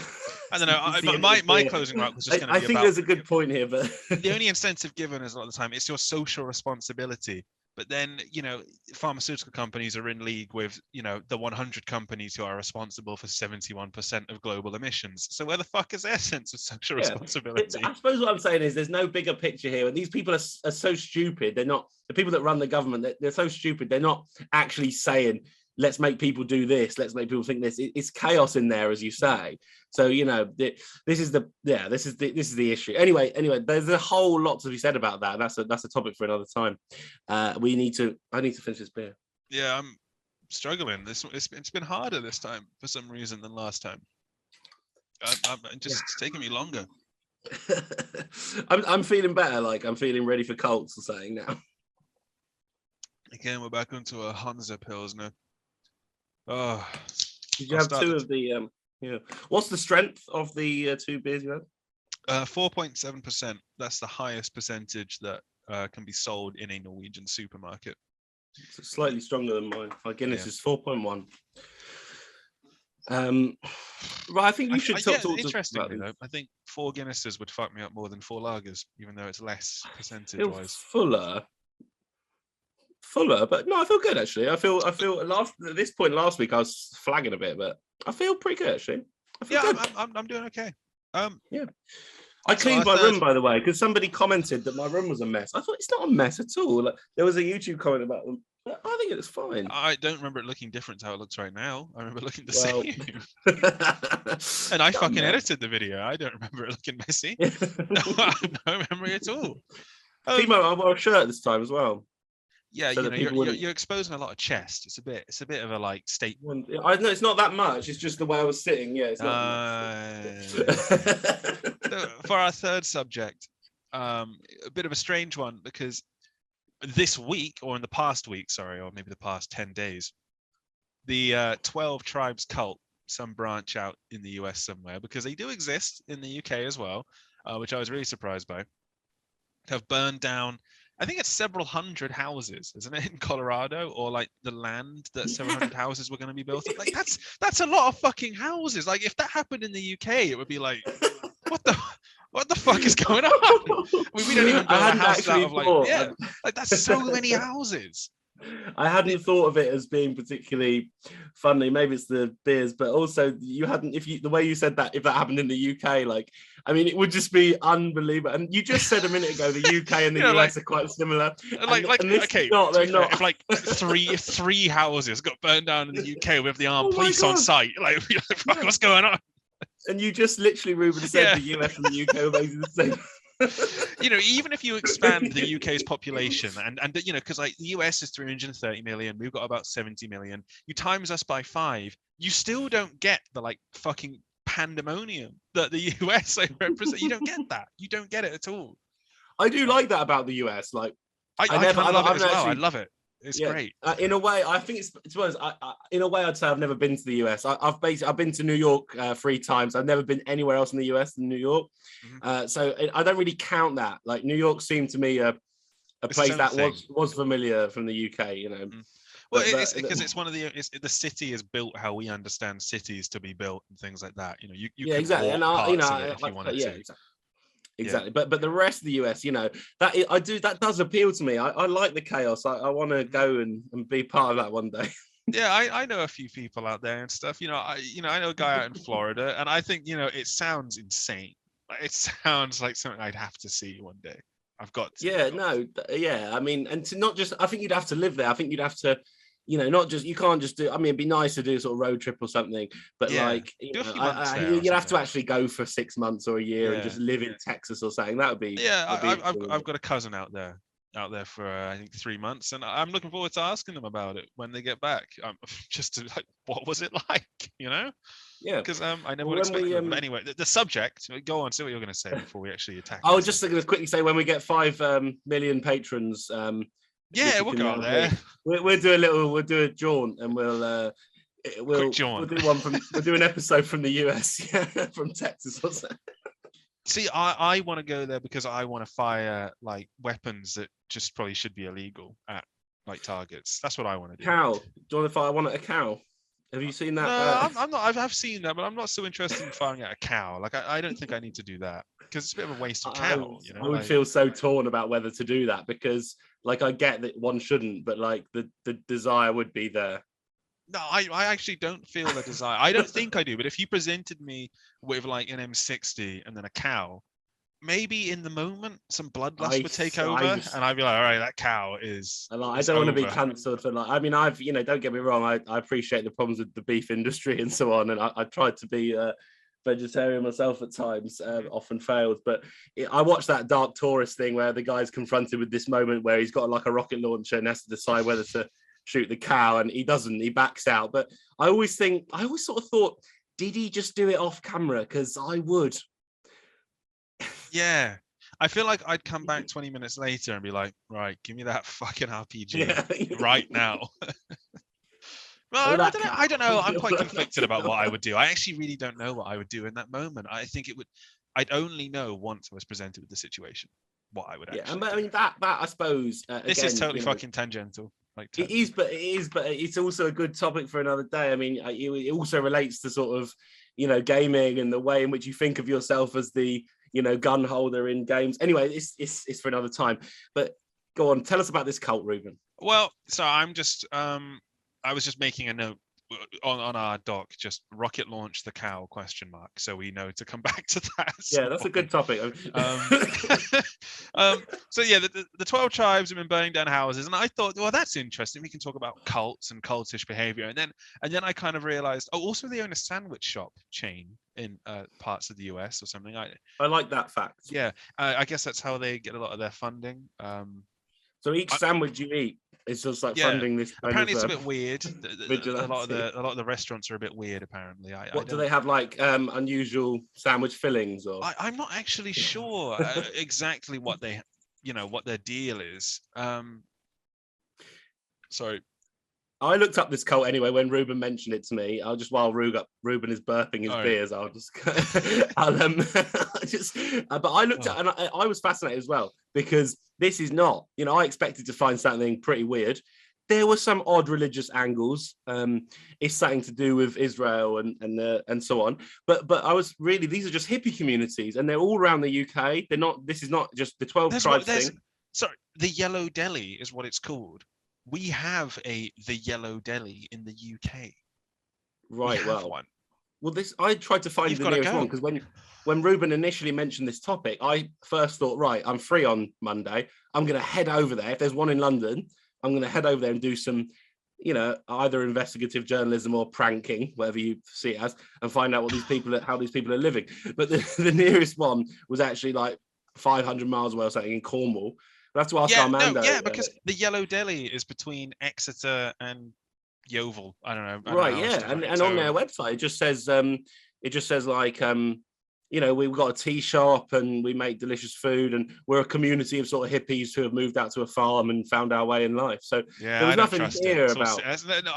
I don't know. My closing remark was just going to be I think there's a good point here, but the only incentive given is a lot of the time it's your social responsibility. But then, you know, pharmaceutical companies are in league with, you know, the 100 companies who are responsible for 71% of global emissions. So where the fuck is their sense of social responsibility? I suppose what I'm saying is there's no bigger picture here. And these people are so stupid. They're not, the people that run the government, they're so stupid. They're not actually saying, let's make people do this. Let's make people think this. It's chaos in there, as you say. So, you know, this is the issue. Anyway, there's a whole lot to be said about that. That's a topic for another time. I need to finish this beer. Yeah, I'm struggling. It's been harder this time for some reason than last time. It's taking me longer. I'm feeling better. Like I'm feeling ready for Colts or something now. Again, we're back onto a Hansa Pilsner. Oh, did you have two of the? Yeah. What's the strength of the two beers you had? 4.7%. That's the highest percentage that can be sold in a Norwegian supermarket. It's slightly stronger than mine. My Guinness is 4.1. Right, I think you should talk interestingly though, I think 4 Guinnesses would fuck me up more than 4 lagers, even though it's less percentage-wise. Fuller, but no, I feel good actually. I feel at this point last week I was flagging a bit, but I feel pretty good actually. I'm doing okay. Yeah. I cleaned my room, by the way, because somebody commented that my room was a mess. I thought it's not a mess at all. Like, there was a YouTube comment about them. I think it's fine. I don't remember it looking different to how it looks right now. I remember looking the same. And I fucking edited the video. I don't remember it looking messy. No memory at all. Timo, I wore a shirt this time as well. Yeah, so you that know, people wouldn't. you're exposing a lot of chest. It's a bit of a like state. I know it's not that much. It's just the way I was sitting. Yeah, it's not Okay. that much. So for our third subject, a bit of a strange one because this week, or in the past week, sorry, or maybe the past 10 days, the 12 tribes cult, some branch out in the US somewhere, because they do exist in the UK as well, which I was really surprised by, have burned down, I think it's several hundred houses, isn't it, in Colorado, or like the land that several hundred houses were going to be built on. Like that's a lot of fucking houses. Like if that happened in the UK, it would be like, what the fuck is going on? I mean, we don't even build our houses out of like, yeah, like that's so many houses. I hadn't thought of it as being particularly funny. Maybe it's the beers, but also you hadn't. The way you said that, if that happened in the UK, like, I mean, it would just be unbelievable. And you just said a minute ago the UK and the US are quite similar. Okay, they're not. If like three houses got burned down in the UK with the armed police on site, like, what's going on? And you just literally, Ruben, said the US and the UK were basically the same. You know, even if you expand the UK's population and you know, because like the US is 330 million, we've got about 70 million. You times us by 5, you still don't get the like fucking pandemonium that the US like represent. You don't get that. You don't get it at all. I do like that about the US. Like, I love it as well. I love it. It's great. In a way, I think in a way, I'd say I've never been to the US. I've been to New York 3 times. I've never been anywhere else in the US than New York. So I don't really count that. Like New York seemed to me a place that was familiar from the UK. You know. Well, it's because it's one of the city is built how we understand cities to be built and things like that. You know, you can exactly. walk parts of it if you wanted to. Exactly. But the rest of the US, you know, that does appeal to me. I like the chaos. I want to go and be part of that one day. Yeah, I know a few people out there and stuff. You know, I know a guy out in Florida, and I think, you know, it sounds insane. It sounds like something I'd have to see one day. I've got to. I mean, and to not just, I think you'd have to live there. I think you'd have to, you know, not just, you can't just do, I mean, it'd be nice to do a sort of road trip or something, but like, you know, you'd have to actually go for 6 months or a year and just live in Texas or something. That would be. I've got a cousin out there for I think 3 months, and I'm looking forward to asking them about it when they get back. Just to like, what was it like, you know? Yeah, because I never would expect them. But anyway, the subject. Go on, see what you're going to say before we actually attack. I was just going to quickly say, when we get 5 million patrons, we'll go out there. We'll do a jaunt, and we'll do an episode from the US, from Texas or something. See, I want to go there because I want to fire like weapons that just probably should be illegal at like targets. That's what I want to do. Cow? Do you want to fire one at a cow? Have you seen that? No, I'm not. I've seen that, but I'm not so interested in firing at a cow. Like, I don't think I need to do that because it's a bit of a waste of cow. You know, I would feel so torn about whether to do that because, like, I get that one shouldn't, but like the desire would be there. No, I actually don't feel the desire. I don't think I do. But if you presented me with like an M60 and then a cow, maybe in the moment some bloodlust would take over, and I'd be like, all right, that cow is. I don't want to be cancelled for like. I mean, don't get me wrong. I appreciate the problems with the beef industry and so on, and I tried to be vegetarian myself at times, often failed. But I watched that Dark Tourist thing where the guy's confronted with this moment where he's got like a rocket launcher and has to decide whether to shoot the cow, and he doesn't. He backs out. But I always sort of thought, did he just do it off camera? Because I would. Yeah, I feel like I'd come back 20 minutes later and be like, right, give me that fucking RPG right now. Well, I don't know. I'm quite conflicted about what I would do. I actually really don't know what I would do in that moment. I think I'd only know once I was presented with the situation what I would actually do. I mean, that I suppose. This is totally fucking tangential. Like, it is, but it's also a good topic for another day. I mean, it also relates to sort of, you know, gaming and the way in which you think of yourself as the, you know, gun holder in games. Anyway, it's for another time. But go on, tell us about this cult, Ruben. Well, so I'm just I was just making a note on our doc, just rocket launch the cow ? So we know to come back to that. Yeah, that's a good topic. So yeah, the 12 tribes have been burning down houses, and I thought, well, that's interesting. We can talk about cults and cultish behavior, and then I kind of realized, also they own a sandwich shop chain in parts of the US or something. I like that fact. Yeah, I guess that's how they get a lot of their funding. So each sandwich you eat It's just like funding this. Apparently, it's a bit weird. A lot vigilante. of the restaurants are a bit weird. Apparently, What do they have, like unusual sandwich fillings, or? I'm not actually sure exactly what they, what their deal is. Sorry. I looked up this cult anyway when Ruben mentioned it to me. I'll just, while Ruben is burping his beers, I'll just, but I looked at, and I was fascinated as well, because this is not, I expected to find something pretty weird. There were some odd religious angles. It's something to do with Israel and so on. But I was really, these are just hippie communities, and they're all around the UK. They're not. This is not just the 12 tribes thing. Sorry, the Yellow Deli is what it's called. We have the Yellow Deli in the UK. Right. Well, this, I tried to find the nearest one, because when Ruben initially mentioned this topic, I first thought, right, I'm free on Monday. I'm going to head over there. If there's one in London, I'm going to head over there and do some, either investigative journalism or pranking, whatever you see it as, and find out how these people are living. But the nearest one was actually like 500 miles away or something, in Cornwall. We'll have to ask Armando. Because the Yellow Deli is between Exeter and Yeovil. I don't know. And on their website it just says like we've got a tea shop and we make delicious food, and we're a community of sort of hippies who have moved out to a farm and found our way in life. So there was nothing here about.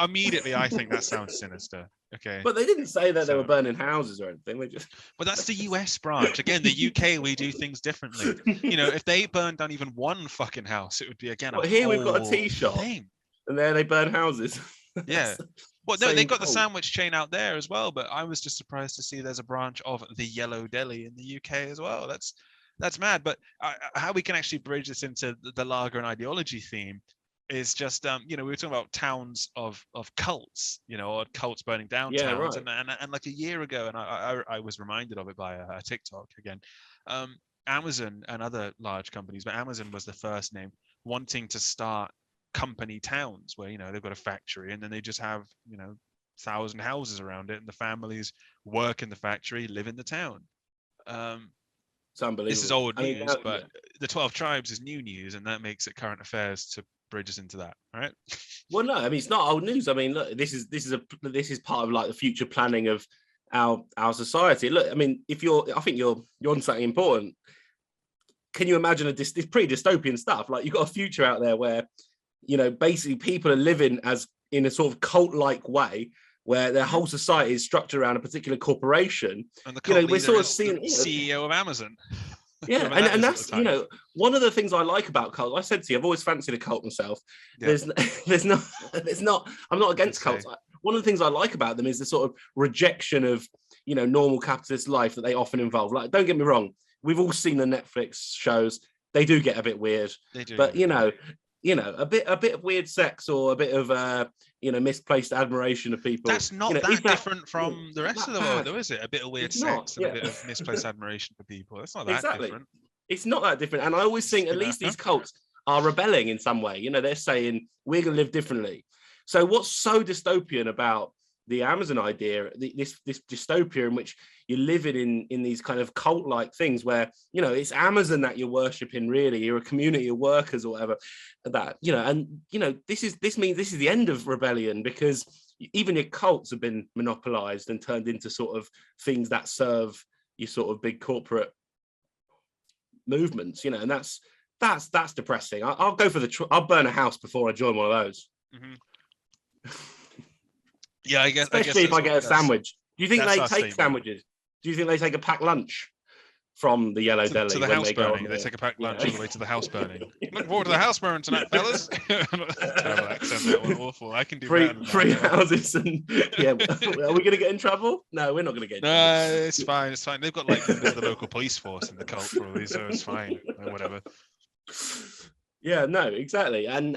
Immediately, I think that sounds sinister. Okay, but they didn't say that they were burning houses or anything. They just. But that's the US branch. Again, the UK, we do things differently. If they burned down even one fucking house, it would be again. But here we've got a tea shop, and there they burn houses. Yeah. Well, no, they've got the sandwich chain out there as well, but I was just surprised to see there's a branch of the Yellow Deli in the UK as well. That's mad. But how we can actually bridge this into the lager and ideology theme is just, we were talking about towns of cults, or cults burning down towns. Right. And like a year ago, and I was reminded of it by a TikTok again, Amazon and other large companies, but Amazon was the first name wanting to start company towns where they've got a factory, and then they just have 1,000 houses around it, and the families work in the factory, live in the town. It's unbelievable. This is old news, but the 12 tribes is new news, and that makes it current affairs to bridge us into that. All right. Well, no, I mean, it's not old news. I mean, look, this is part of like the future planning of our society. Look, I mean, I think you're on something important. Can you imagine it's pretty dystopian stuff? Like, you've got a future out there where basically people are living as in a sort of cult-like way, where their whole society is structured around a particular corporation. And the we're sort of seeing CEO of Amazon. Yeah, and that's one of the things I like about cults. I said to you, I've always fancied a cult myself. Yeah. There's not. I'm not against cults. One of the things I like about them is the sort of rejection of normal capitalist life that they often involve. Like, don't get me wrong, we've all seen the Netflix shows. They do get a bit weird. They do, but a bit of weird sex, or a bit of misplaced admiration of people. That's not that different from the rest of the world, though, is it? A bit of weird sex and a bit of misplaced admiration for people. That's not that different. It's not that different. And I always think at least these cults are rebelling in some way. They're saying we're going to live differently. So what's so dystopian about the Amazon idea, this dystopia in which you're living in these kind of cult-like things where, it's Amazon that you're worshipping, really. You're a community of workers or whatever, this means this is the end of rebellion, because even your cults have been monopolized and turned into sort of things that serve your sort of big corporate movements, and that's depressing. I'll go for I'll burn a house before I join one of those. Mm-hmm. Yeah, I guess. Especially if I get a sandwich. Do you think they take sandwiches? Do you think they take a packed lunch from the Yellow Deli? To the house burning. They take a packed lunch all the way to the house burning. Look forward to the house burning tonight, fellas. Terrible accent, that one. Awful. I can do free houses and are we going to get in trouble? No, we're not going to get in trouble. No, it's fine. It's fine. They've got like the local police force in the cult probably, so it's fine. Or whatever. Yeah, no, exactly. And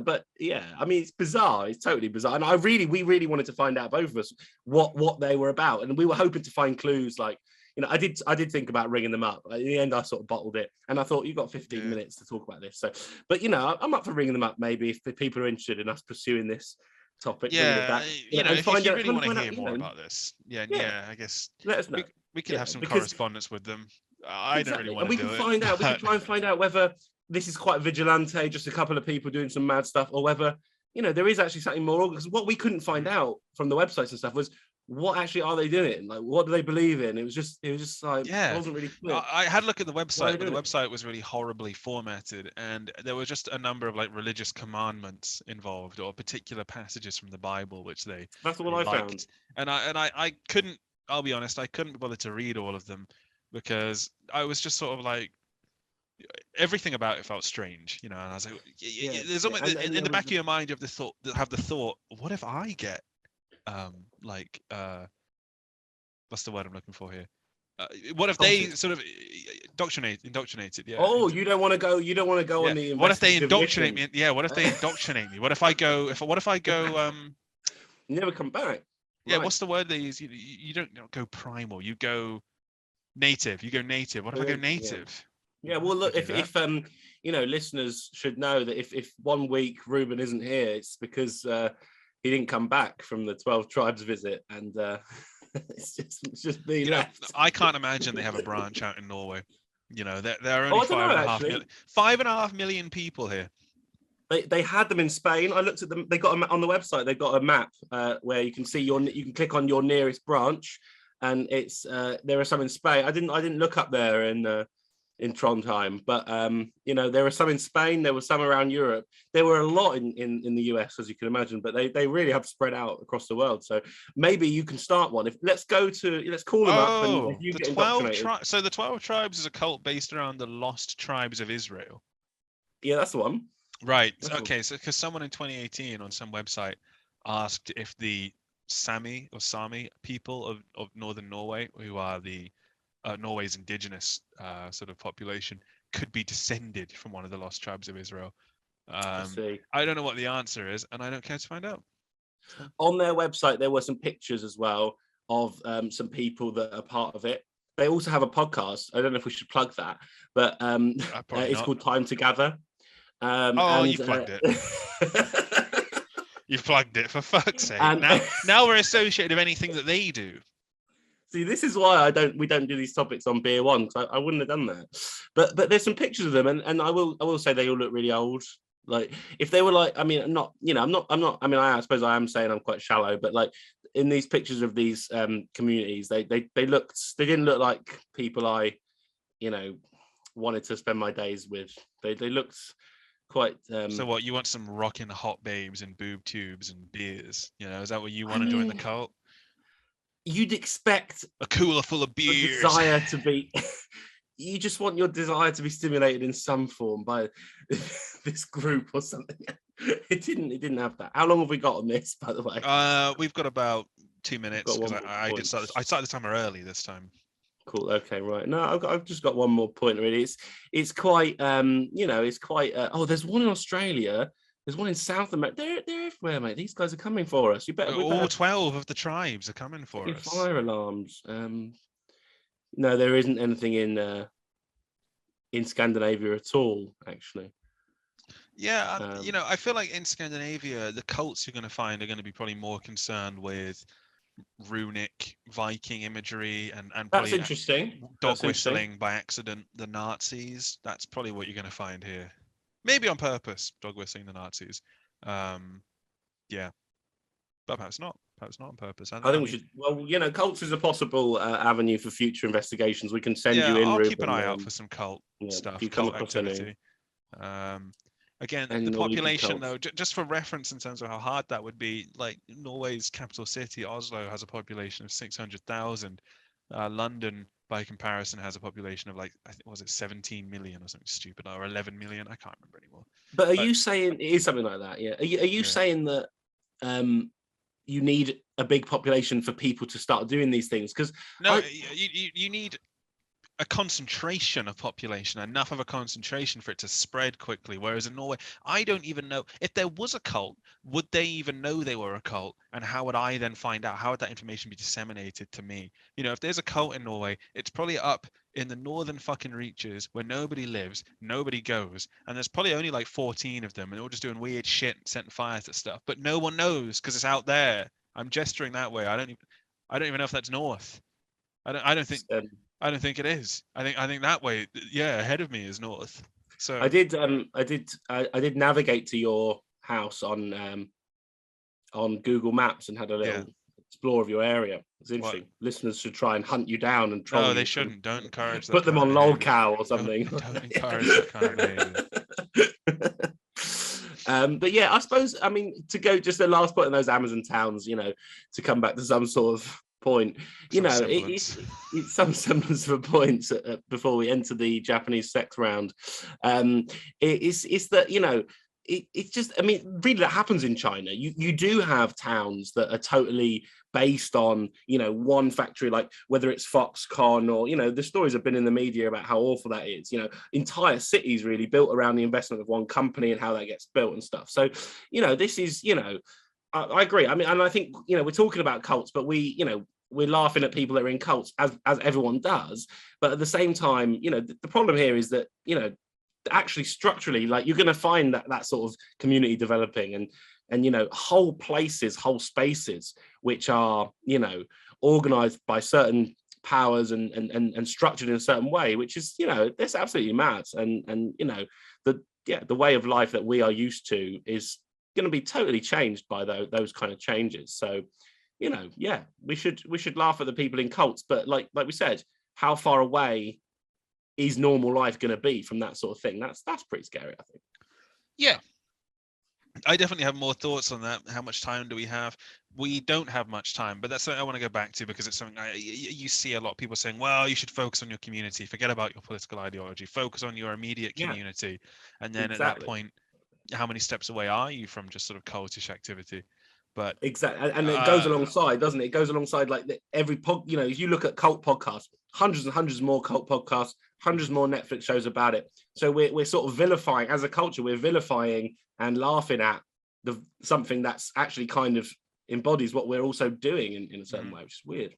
but yeah, I mean, it's bizarre. It's totally bizarre. And we really wanted to find out, both of us, what they were about. And we were hoping to find clues. Like, I did think about ringing them up. In the end, I sort of bottled it. And I thought, you've got 15 minutes to talk about this. So, but I'm up for ringing them up maybe if the people are interested in us pursuing this topic. Yeah, if you really want to hear more about this, I guess let us know. We could have some correspondence with them. I don't really want to do it. We can try and find out whether this is quite vigilante, just a couple of people doing some mad stuff, or whether, you know, there is actually something more. Because what we couldn't find out from the websites and stuff was what actually are they doing? Like, what do they believe in? It was just like, it wasn't really clear. I had a look at the website, but the website was really horribly formatted, and there were just a number of like religious commandments involved, or particular passages from the Bible which they that's what I found. And I couldn't. I'll be honest, I couldn't bother to read all of them because I was just sort of like, everything about it felt strange, you know. And I was like, there's almost in the back of your mind, you have the thought, what if I get what's the word I'm looking for here? What if they sort of indoctrinated? Yeah. Oh, you don't want to go. You don't want to go on the. What if they indoctrinate me? Yeah. What if they indoctrinate me? What if I go? What if I go? You never come back. Yeah. Right. What's the word they use? You don't go primal. You go native. You go native. What if I go native? Yeah. Well, look. If you know, listeners should know that if 1 week Ruben isn't here, it's because he didn't come back from the 12 tribes visit, and it's just me left. I can't imagine they have a branch out in Norway. You know, there are only 5.5 million people here. They had them in Spain. I looked at them. They got them on the website. They've got a map where you can see you can click on your nearest branch, and it's there are some in Spain. I didn't look up there in Trondheim, but you know, there were some in Spain, there were some around Europe, there were a lot in the US, as you can imagine, but they really have spread out across the world. So maybe you can start one. Let's call them up, and if you get indoctrinated. So the 12 tribes is a cult based around the lost tribes of Israel. Yeah, that's the one. Right. Okay. So because someone in 2018 on some website asked if the Sami people of northern Norway, who are the Norway's indigenous sort of population, could be descended from one of the lost tribes of Israel. I don't know what the answer is, and I don't care to find out. On their website, there were some pictures as well of some people that are part of it. They also have a podcast. I don't know if we should plug that, but it's called Time to Gather. You plugged it. You've plugged it, for fuck's sake. Now we're associated with anything that they do. See, this is why we don't do these topics on Beer One, because I wouldn't have done that. But there's some pictures of them, and I will say they all look really old. Like, if they were like, I mean, I'm not. I mean, I suppose I am saying I'm quite shallow, but like in these pictures of these communities, they didn't look like people I, you know, wanted to spend my days with. They looked quite. So what, you want some rocking hot babes and boob tubes and beers? You know, is that what you want to join the cult? You'd expect a cooler full of beers. Desire to be. You just want your desire to be stimulated in some form by this group or something. It didn't have that. How long have we got on this, by the way? We've got about 2 minutes, because I started the timer early this time. Cool. Okay. Right. No, I've just got one more point. Really, it's quite. It's quite. There's one in Australia. There's one in South America. They're everywhere, mate. These guys are coming for us. All 12 of the tribes are coming for us. Fire alarms. No, there isn't anything in Scandinavia at all, actually. Yeah, I feel like in Scandinavia, the cults you're going to find are going to be probably more concerned with runic Viking imagery and that's interesting. Dog whistling by accident. The Nazis. That's probably what you're going to find here. Maybe on purpose, dog whistling the Nazis. Yeah, but perhaps not. Perhaps not on purpose. I think we should. Well, cults is a possible avenue for future investigations. We can send you in. I'll keep an eye out for some cult stuff. You come across activity. Again, the population, though, just for reference in terms of how hard that would be, like Norway's capital city, Oslo, has a population of 600,000. London, by comparison, has a population of 17 million or something stupid, or 11 million. I can't remember anymore. But are you saying it is something like that? Yeah. Are you saying that you need a big population for people to start doing these things? Because you need a concentration of population, enough of a concentration for it to spread quickly. Whereas in Norway, I don't even know if there was a cult, would they even know they were a cult? And how would I then find out? How would that information be disseminated to me? If there's a cult in Norway, it's probably up in the northern fucking reaches where nobody lives, nobody goes. And there's probably only 14 of them, and they're all just doing weird shit, setting fires to stuff. But no one knows because it's out there. I'm gesturing that way. I don't even know if that's north. I don't think it is. I think that way, ahead of me is north. So I did navigate to your house on Google Maps and had a little explore of your area. It's interesting. What? Listeners should try and hunt you down and troll you. No, they shouldn't. Don't encourage that. Put them on lolcow or something. Don't encourage that kind of behavior. But yeah, I suppose, I mean, to go just the last point in those Amazon towns, you know, to come back to some sort of point, you know, it's some semblance of a point before we enter the Japanese sex round. It's that, you know, it's just, I mean, really that happens in China. You do have towns that are totally based on, you know, one factory, like whether it's Foxconn or, you know, the stories have been in the media about how awful that is, you know, entire cities really built around the investment of one company and how that gets built and stuff. So, you know, this is, you know, I agree. I mean, and I think, you know, we're talking about cults, but we, you know, we're laughing at people that are in cults as everyone does. But at the same time, you know, the problem here is that, you know, actually structurally, like you're going to find that sort of community developing and you know, whole places, whole spaces which are, you know, organized by certain powers and structured in a certain way, which is, you know, that's absolutely mad. And you know, the way of life that we are used to is going to be totally changed by those kind of changes. So, you know, yeah, we should laugh at the people in cults, but like we said, how far away is normal life going to be from that sort of thing? That's pretty scary, I think. Yeah, I definitely have more thoughts on that. How much time do we have? We don't have much time, but that's something I want to go back to because it's something you see a lot of people saying, well, you should focus on your community, forget about your political ideology, focus on your immediate community. And then at that point, how many steps away are you from just sort of cultish activity? But exactly, and it goes alongside, doesn't it? It goes alongside like every you know, if you look at cult podcasts, hundreds and hundreds more cult podcasts, hundreds more Netflix shows about it. So we're sort of vilifying, as a culture, we're vilifying and laughing at something that's actually kind of embodies what we're also doing in a certain way, which is weird.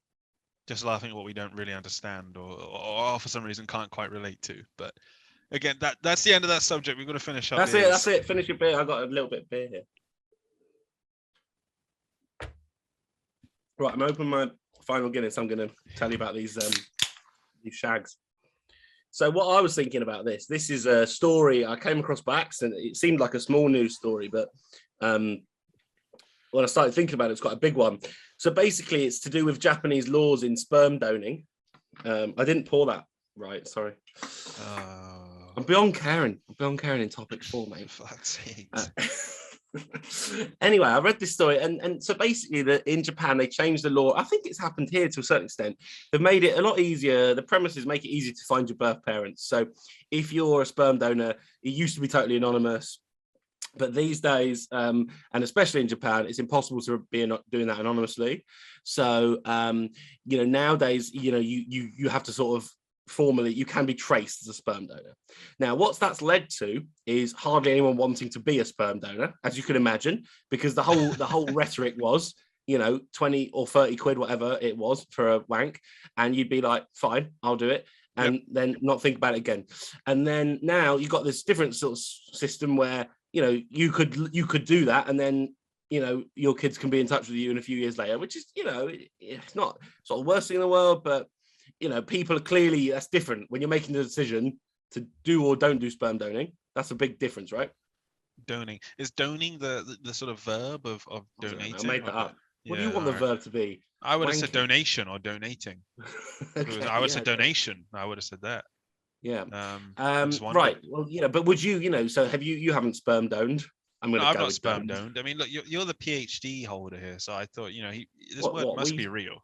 Just laughing at what we don't really understand or for some reason can't quite relate to. But again, that's the end of that subject. We've got to finish up. That's it. Finish your beer. I got a little bit of beer here. Right, I'm opening my final Guinness. I'm going to tell you about these shags. So what I was thinking about this is a story I came across by accident. It seemed like a small news story, but when I started thinking about it, it's quite a big one. So basically, it's to do with Japanese laws in sperm donating. I didn't pour that right. Sorry. I'm beyond caring. In topic 4, mate. Fuck's sake. Anyway, I read this story, and so basically, in Japan they changed the law. I think it's happened here to a certain extent. They've made it a lot easier. The premises make it easy to find your birth parents. So if you're a sperm donor, it used to be totally anonymous, but these days, and especially in Japan, it's impossible to be doing that anonymously. So you know, nowadays, you know, you have to sort of formally, you can be traced as a sperm donor. Now, what that's led to is hardly anyone wanting to be a sperm donor, as you can imagine, because the whole rhetoric was, you know, 20 or 30 quid, whatever it was for a wank, and you'd be like, fine, I'll do it, and then not think about it again. And then now you've got this different sort of system where, you know, you could do that, and then, you know, your kids can be in touch with you in a few years later, which is, you know, it's not sort of worst thing in the world, but you know, people are clearly, that's different when you're making the decision to do or don't do sperm donating. That's a big difference, right? Doning. Is doning the sort of verb of donating? I made that up. What do you want the verb to be? I would have said donation or donating. Okay, I would have said donation. I would have said that. Yeah. Right. Well, you know, but would you, you know, so have you haven't sperm doned? I'm not sperm doned. I mean, look, you're the PhD holder here, so I thought, you know, this word must be real.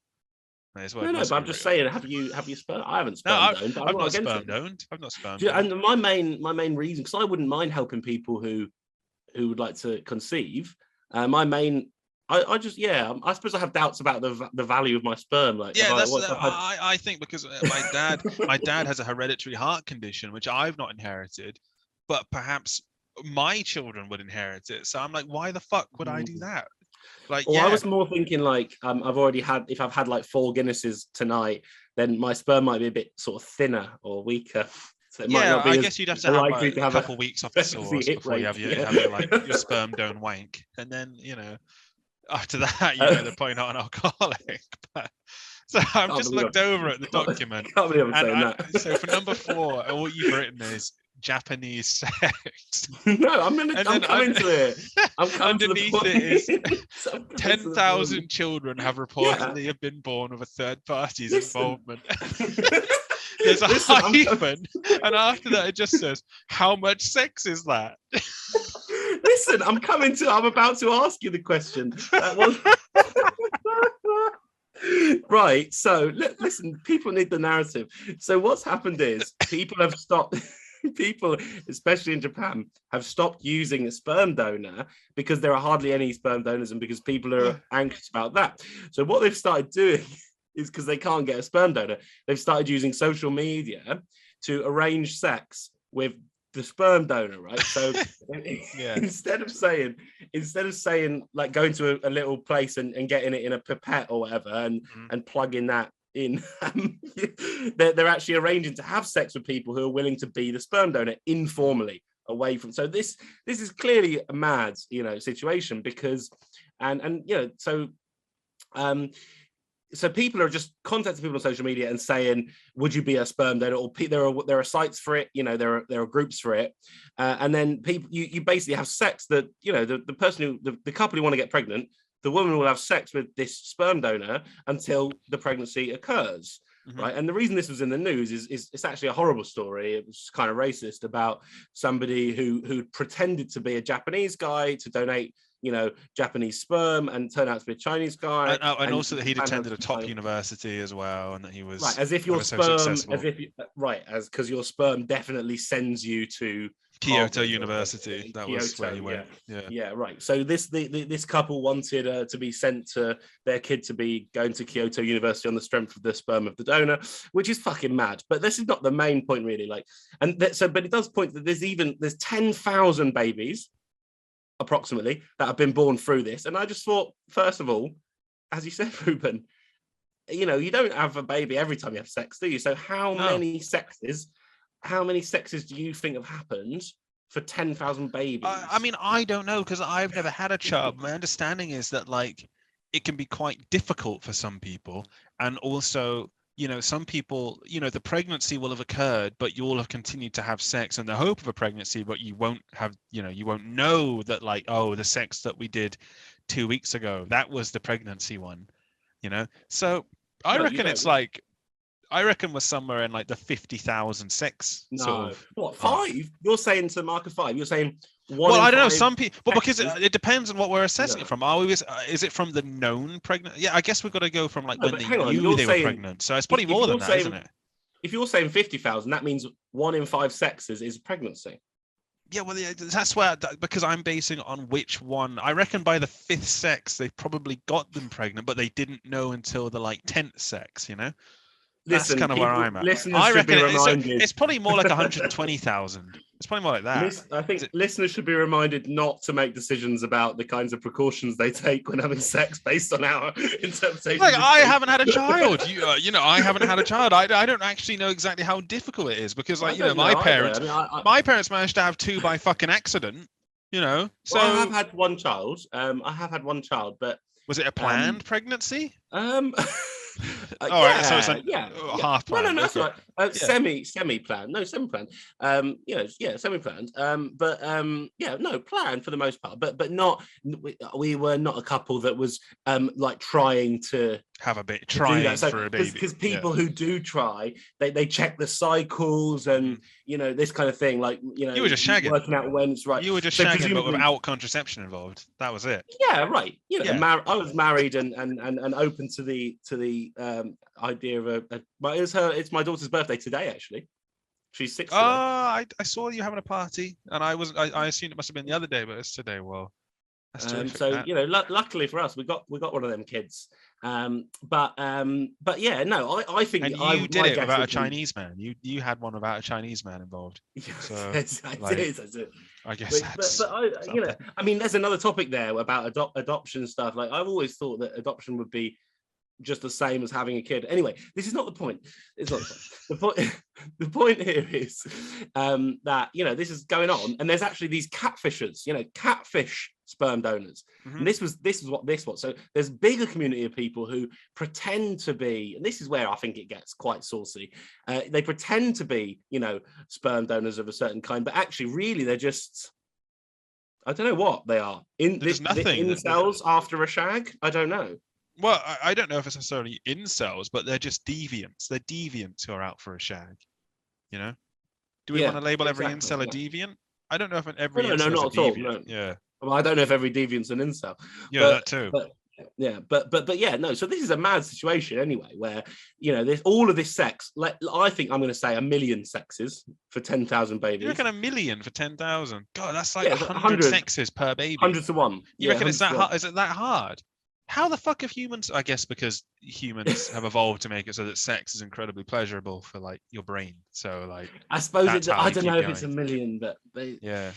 No, but I'm just saying, have you sperm? I haven't sperm doned. I'm not sperm doned. I've not sperm doned. And my main reason, because I wouldn't mind helping people who would like to conceive. I suppose I have doubts about the value of my sperm. Like, I think because my dad has a hereditary heart condition, which I've not inherited, but perhaps my children would inherit it. So I'm like, why the fuck would I do that? Like, I was more thinking like, if I've had like 4 Guinnesses tonight, then my sperm might be a bit sort of thinner or weaker. So it might not be I guess you'd have to have a couple weeks off the sauce before you have your sperm don't wank, and then, you know, after that, you know, they're probably not an alcoholic. But so I've just looked over at the document. Can't believe I'm saying that. So for number 4, what you've written is Japanese sex. No, I'm coming to it. I'm coming to the Underneath point. it is I'm coming to the 10,000 point. children have Yeah. reportedly have been born with a third party's Listen. involvement. There's a hyphen, and after that it just says, how much sex is that? Listen, I'm about to ask you the question. Right, so listen, people need the narrative. So what's happened is people have stopped, people, especially in Japan, have stopped using a sperm donor because there are hardly any sperm donors and because people are anxious about that. So what they've started doing is, because they can't get a sperm donor, they've started using social media to arrange sex with the sperm donor, right? So instead of saying like going to a little place and getting it in a pipette or whatever and plugging that in, they're actually arranging to have sex with people who are willing to be the sperm donor informally away from. So this is clearly a mad, situation, because so people are just contacting people on social media and saying, would you be a sperm donor? Or there are sites for it, there are groups for it. And then people, you basically have sex that, the person the couple who want to get pregnant, the woman will have sex with this sperm donor until the pregnancy occurs. Right. And the reason this was in the news is it's actually a horrible story. It was kind of racist about somebody who pretended to be a Japanese guy to donate Japanese sperm and turn out to be a Chinese guy, and also that he'd attended a top university as well, and that he was right, as if your sperm, because your sperm definitely sends you to Kyoto University. That was where he went. Yeah, right. So this couple wanted to be sent to their kid to be going to Kyoto University on the strength of the sperm of the donor, which is fucking mad. But this is not the main point, really. But it does point that there's 10,000 babies approximately that have been born through this. And I just thought, first of all, as you said, Ruben, you don't have a baby every time you have sex, do you? So how many sexes do you think have happened for 10,000 babies? I mean, I don't know, because I've never had a child. My understanding is that it can be quite difficult for some people, and also some people, the pregnancy will have occurred, but you all have continued to have sex in the hope of a pregnancy, but you won't have, you won't know that the sex that we did 2 weeks ago, that was the pregnancy one, So I reckon I reckon we're somewhere in the 50,000 sex. No, sort of, what, 5? You're saying to the mark of 5. You're saying one. Well, I don't know. Some people, but because it depends on what we're assessing it from. Is it from the known pregnant? Yeah, I guess we've got to go from when they knew they were pregnant. So it's probably more than that, isn't it? If you're saying 50,000, that means 1 in 5 sexes is pregnancy. Yeah, well, that's where, because I'm basing it on which one. I reckon by the 5th sex, they probably got them pregnant, but they didn't know until the 10th sex, That's kind of where I'm at. I reckon it's probably more like 120,000. It's probably more like that. I think listeners should be reminded not to make decisions about the kinds of precautions they take when having sex based on our interpretation. I haven't had a child. I haven't had a child. I don't actually know exactly how difficult it is, because my parents managed to have 2 by fucking accident. So well, I have had one child. But was it a planned pregnancy? All right, so it's half planned. No, that's right. Semi-planned. No, semi-planned. Semi-planned. Planned for the most part. But not. We were not a couple that was trying to have a bit, trying for a baby. Because people who do try, they check the cycles and this kind of thing. You were just shagging, working out when it's right. You were just shagging, but without contraception involved. That was it. Yeah, right. I was married and open to the idea of it's my daughter's birthday today, actually. She's 6 today. I saw you having a party, and I assumed it must have been the other day, but it's today. Well, that's terrific. Luckily for us, we got one of them kids. But yeah, no, I think. And you did it without a Chinese man. You had one without a Chinese man involved. So I did. I guess but I mean, there's another topic there about adoption stuff. I've always thought that adoption would be just the same as having a kid. Anyway, this is not the point. It's not the point. The point here is that, you know, this is going on, and there's actually these catfishers, you know, catfish sperm donors. And this is what this was. So there's bigger community of people who pretend to be, and this is where I think it gets quite saucy. They pretend to be, you know, sperm donors of a certain kind, but actually really they're just, I don't know what they are. Incels after a shag? I don't know. Well, I don't know if it's necessarily incels, but they're just deviants. They're deviants who are out for a shag. You know? Do we want to label every incel a deviant? I don't know if every incel is a deviant. No. Yeah. Well, I don't know if every deviant's an incel. Yeah, that too. But yeah, no. So this is a mad situation anyway, where, you know, there's all of this sex. Like, I think I'm going to say 1 million sexes for 10,000 babies. You reckon 1 million for 10,000? God, that's like 100 sexes per baby. 100 to 1. You reckon it's that hard? Is it that hard? How the fuck have humans? I guess because humans have evolved to make it so that sex is incredibly pleasurable for like your brain. So like, I suppose I don't know if it's 1 million, but yeah.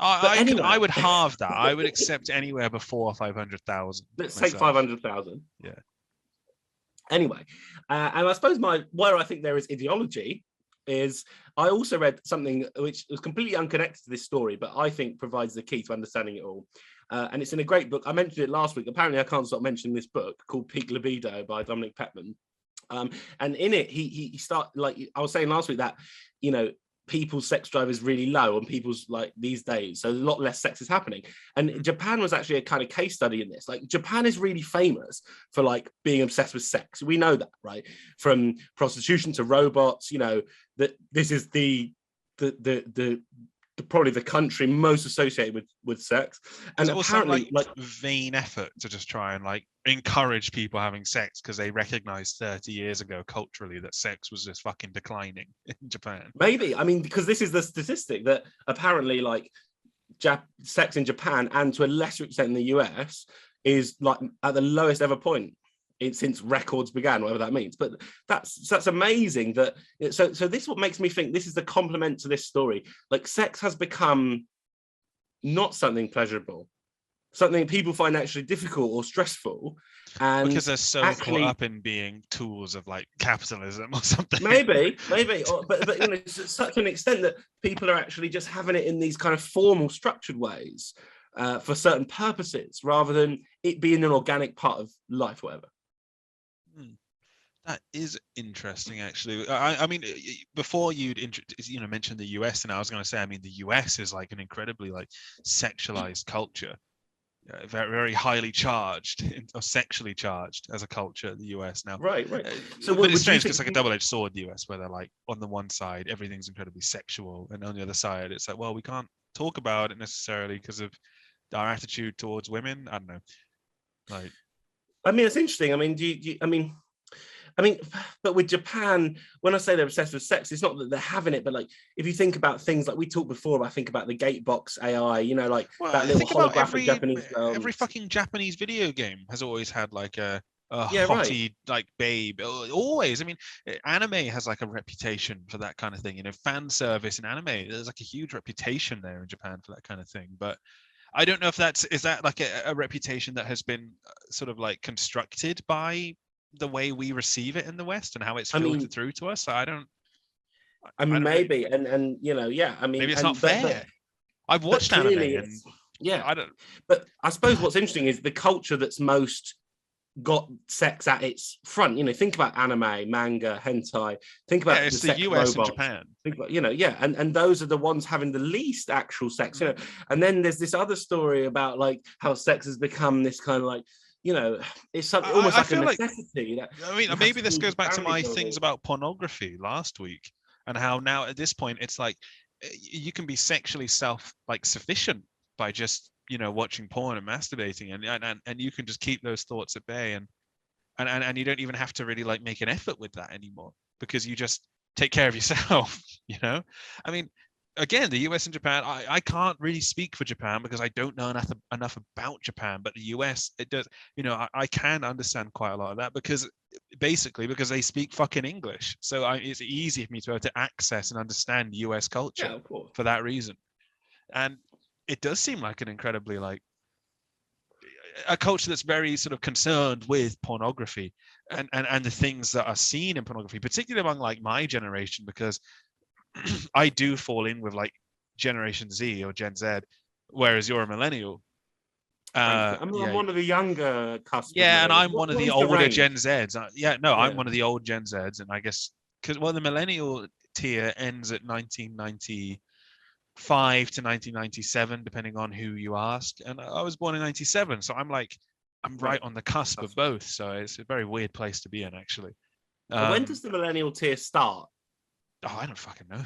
I would halve that. I would accept anywhere before 500,000. Let's take 500,000. Yeah. Anyway, and I suppose where I think there is ideology is, I also read something which was completely unconnected to this story, but I think provides the key to understanding it all. And it's in a great book. I mentioned it last week. Apparently, I can't stop mentioning this book called Peak Libido by Dominic Petman. And in it, he started, like I was saying last week, that, you know, people's sex drive is really low on people's, like, these days, so a lot less sex is happening. And Japan was actually a kind of case study in this. Like, Japan is really famous for like being obsessed with sex. We know that, right? From prostitution to robots, you know, that this is the probably the country most associated with sex. And apparently, like, vain effort to just try and like encourage people having sex because they recognized 30 years ago culturally that sex was just fucking declining in Japan. Maybe. I mean, because this is the statistic that apparently, like, sex in Japan, and to a lesser extent in the US, is like at the lowest ever point since records began, whatever that means. But that's amazing. That so this is what makes me think this is the complement to this story. Like, sex has become not something pleasurable, something people find actually difficult or stressful, and because they're so caught up in being tools of like capitalism or something. Maybe, but you know, to such an extent that people are actually just having it in these kind of formal, structured ways for certain purposes, rather than it being an organic part of life, whatever. That is interesting, actually. I mean, before you'd mentioned the US, and I was going to say, I mean, the US is like an incredibly like sexualized culture, very, very highly charged or sexually charged as a culture. The US now, right. So, but it's strange because it's like a double-edged sword. The US, where they're like, on the one side everything's incredibly sexual, and on the other side it's like, well, we can't talk about it necessarily because of our attitude towards women. I don't know. Like, I mean, it's interesting. I mean, I mean, but with Japan, when I say they're obsessed with sex, it's not that they're having it, but like, if you think about things like we talked before, I think about the Gatebox AI, you know, like that little holographic Japanese film. Every fucking Japanese video game has always had like a hottie, right, like babe. Always. I mean, anime has like a reputation for that kind of thing. You know, fan service in anime, there's like a huge reputation there in Japan for that kind of thing. But I don't know if is that like a reputation that has been sort of like constructed by the way we receive it in the West and how it's filtered through to us. I mean, maybe, and you know, yeah. I mean, maybe it's not fair. But I've watched anime, and yeah, I don't. But I suppose what's interesting is the culture that's most got sex at its front. You know, think about anime, manga, hentai. Think about it's the US robots. And Japan. Think about, you know, yeah, and those are the ones having the least actual sex. You know, and then there's this other story about like how sex has become this kind of like, you know, it's something almost like a necessity. I mean, maybe this goes back to my things about pornography last week, and how now at this point it's like you can be sexually sufficient by just, you know, watching porn and masturbating, and you can just keep those thoughts at bay, and you don't even have to really like make an effort with that anymore, because you just take care of yourself. You know, I mean, again, the US and Japan, I can't really speak for Japan because I don't know enough about Japan, but the US, it does, you know, I can understand quite a lot of that because they speak fucking English. So it's easy for me to be able to access and understand US culture for that reason. And it does seem like an incredibly like, a culture that's very sort of concerned with pornography and the things that are seen in pornography, particularly among like my generation, because I do fall in with like Generation Z or Gen Z, whereas you're a millennial. I'm one of the younger cusp. Yeah, and I'm one of the older Gen Zs. I'm one of the old Gen Zs, and I guess because the millennial tier ends at 1995 to 1997, depending on who you ask. And I was born in 97, so I'm right on the cusp of both. So it's a very weird place to be in, actually. When does the millennial tier start? Oh, I don't fucking know.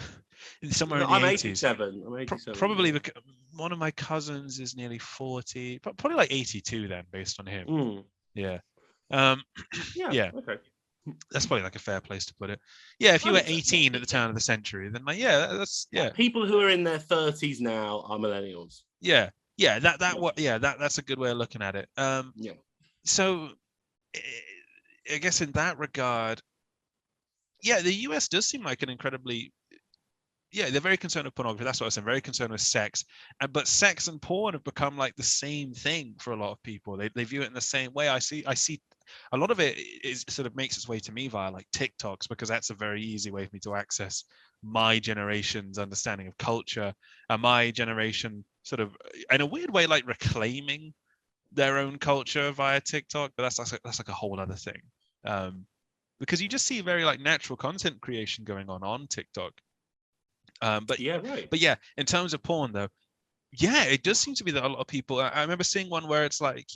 Somewhere in the 80s. I'm 87. Probably because one of my cousins is nearly 40, probably like 82 then, based on him. Yeah. Yeah. Okay. That's probably like a fair place to put it. Yeah, if you were 18 at the turn of the century, then like, that's. People who are in their 30s now are millennials. Yeah. That's a good way of looking at it. So I guess in that regard, the US does seem like an incredibly, they're very concerned with pornography. That's what I was saying. Very concerned with sex, but sex and porn have become like the same thing for a lot of people. They view it in the same way. I see a lot of it is sort of makes its way to me via like TikToks, because that's a very easy way for me to access my generation's understanding of culture, and my generation sort of in a weird way like reclaiming their own culture via TikTok. But that's like a whole other thing. Because you just see very like natural content creation going on TikTok. But in terms of porn though, it does seem to be that a lot of people, I remember seeing one where it's like,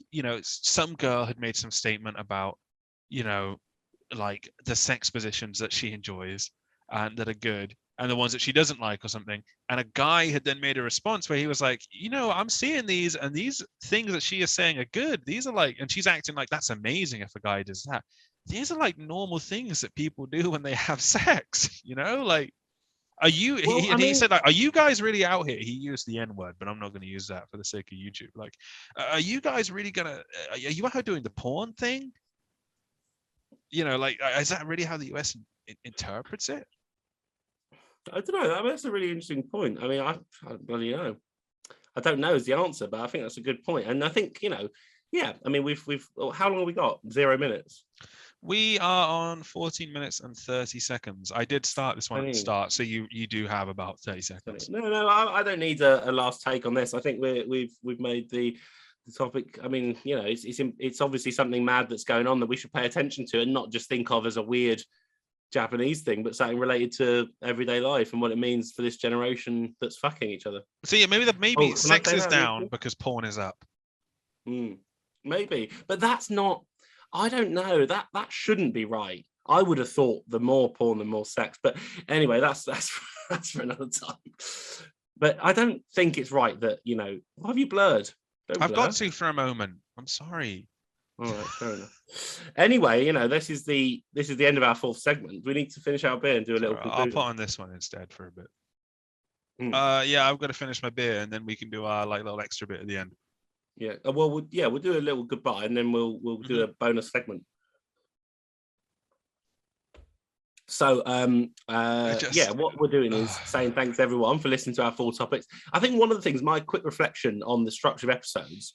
some girl had made some statement about, like the sex positions that she enjoys and that are good, and the ones that she doesn't like or something. And a guy had then made a response where he was like, I'm seeing these, and these things that she is saying are good. These are like, and she's acting like that's amazing if a guy does that. These are like normal things that people do when they have sex, like, are you, he said, like, are you guys really out here? He used the N word, but I'm not going to use that for the sake of YouTube. Like, are you guys really are you out here doing the porn thing? Like, is that really how the US interprets it? I don't know. That's a really interesting point. I mean, I don't really know. I don't know is the answer, but I think that's a good point. And I think, I mean, we've how long have we got? 0 minutes. We are on 14 minutes and 30 seconds. I did start this one at the start, so you do have about 30 seconds. No, I don't need a last take on this. I think we've made the topic. I mean, it's obviously something mad that's going on that we should pay attention to and not just think of as a weird Japanese thing, but something related to everyday life and what it means for this generation that's fucking each other. So maybe sex is down because porn is up. Maybe, but that's not. I don't know. That shouldn't be right. I would have thought the more porn, the more sex. But anyway, that's for another time. But I don't think it's right that why have you blurred? I've got to for a moment. I'm sorry. All right, fair enough. Anyway, this is the end of our fourth segment. We need to finish our beer and do a little conclusion. I'll put on this one instead for a bit. I've got to finish my beer and then we can do our like little extra bit at the end. Yeah. Well, we'll do a little goodbye and then we'll do a bonus segment. So, what we're doing is saying thanks everyone for listening to our 4 topics. I think one of the things, my quick reflection on the structure of episodes.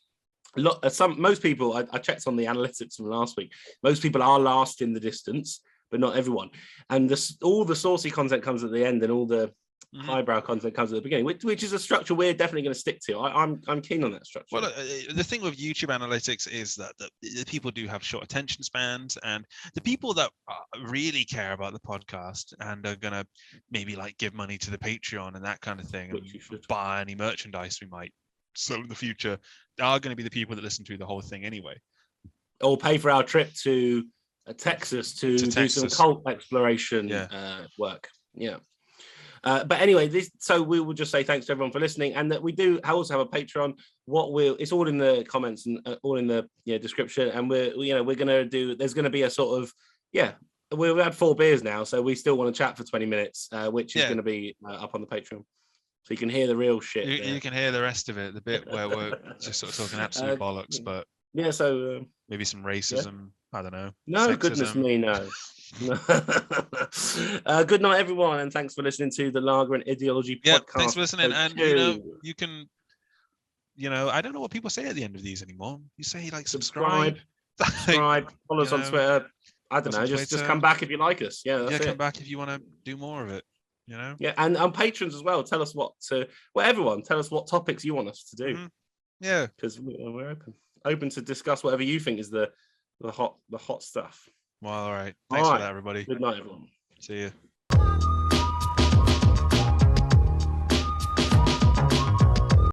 Most people, I checked on the analytics from last week. Most people are last in the distance, but not everyone. And all the saucy content comes at the end, and all the highbrow content comes at the beginning, which is a structure we're definitely going to stick to. I'm keen on that structure. Well, the thing with YouTube analytics is that the people do have short attention spans, and the people that really care about the podcast and are going to maybe like give money to the Patreon and that kind of thing, and buy any merchandise we might sell in the future, are going to be the people that listen through the whole thing anyway. Or pay for our trip to Texas to do some cult exploration work. Yeah. But anyway, so we will just say thanks to everyone for listening, and that we do also have a Patreon. It's all in the comments and all in the description, and we're going to do. There's going to be a sort of we've had 4 beers now, so we still want to chat for 20 minutes, which is going to be up on the Patreon, so you can hear the real shit. You can hear the rest of it, the bit where we're just sort of talking absolute bollocks, but so maybe some racism. I don't know. No, sexism. Goodness me, no. Good night, everyone, and thanks for listening to the Lager and Ideology podcast. Thanks for listening, and you can I don't know what people say at the end of these anymore. You say like subscribe, follow us on Twitter. I don't know. Just come back if you like us. Yeah, that's it. Come back if you want to do more of it. Yeah, and patrons as well. Tell us everyone. Tell us what topics you want us to do. Yeah, because we're open to discuss whatever you think is the hot stuff. Well, all right. Thanks for that, everybody. Good night, everyone. See you.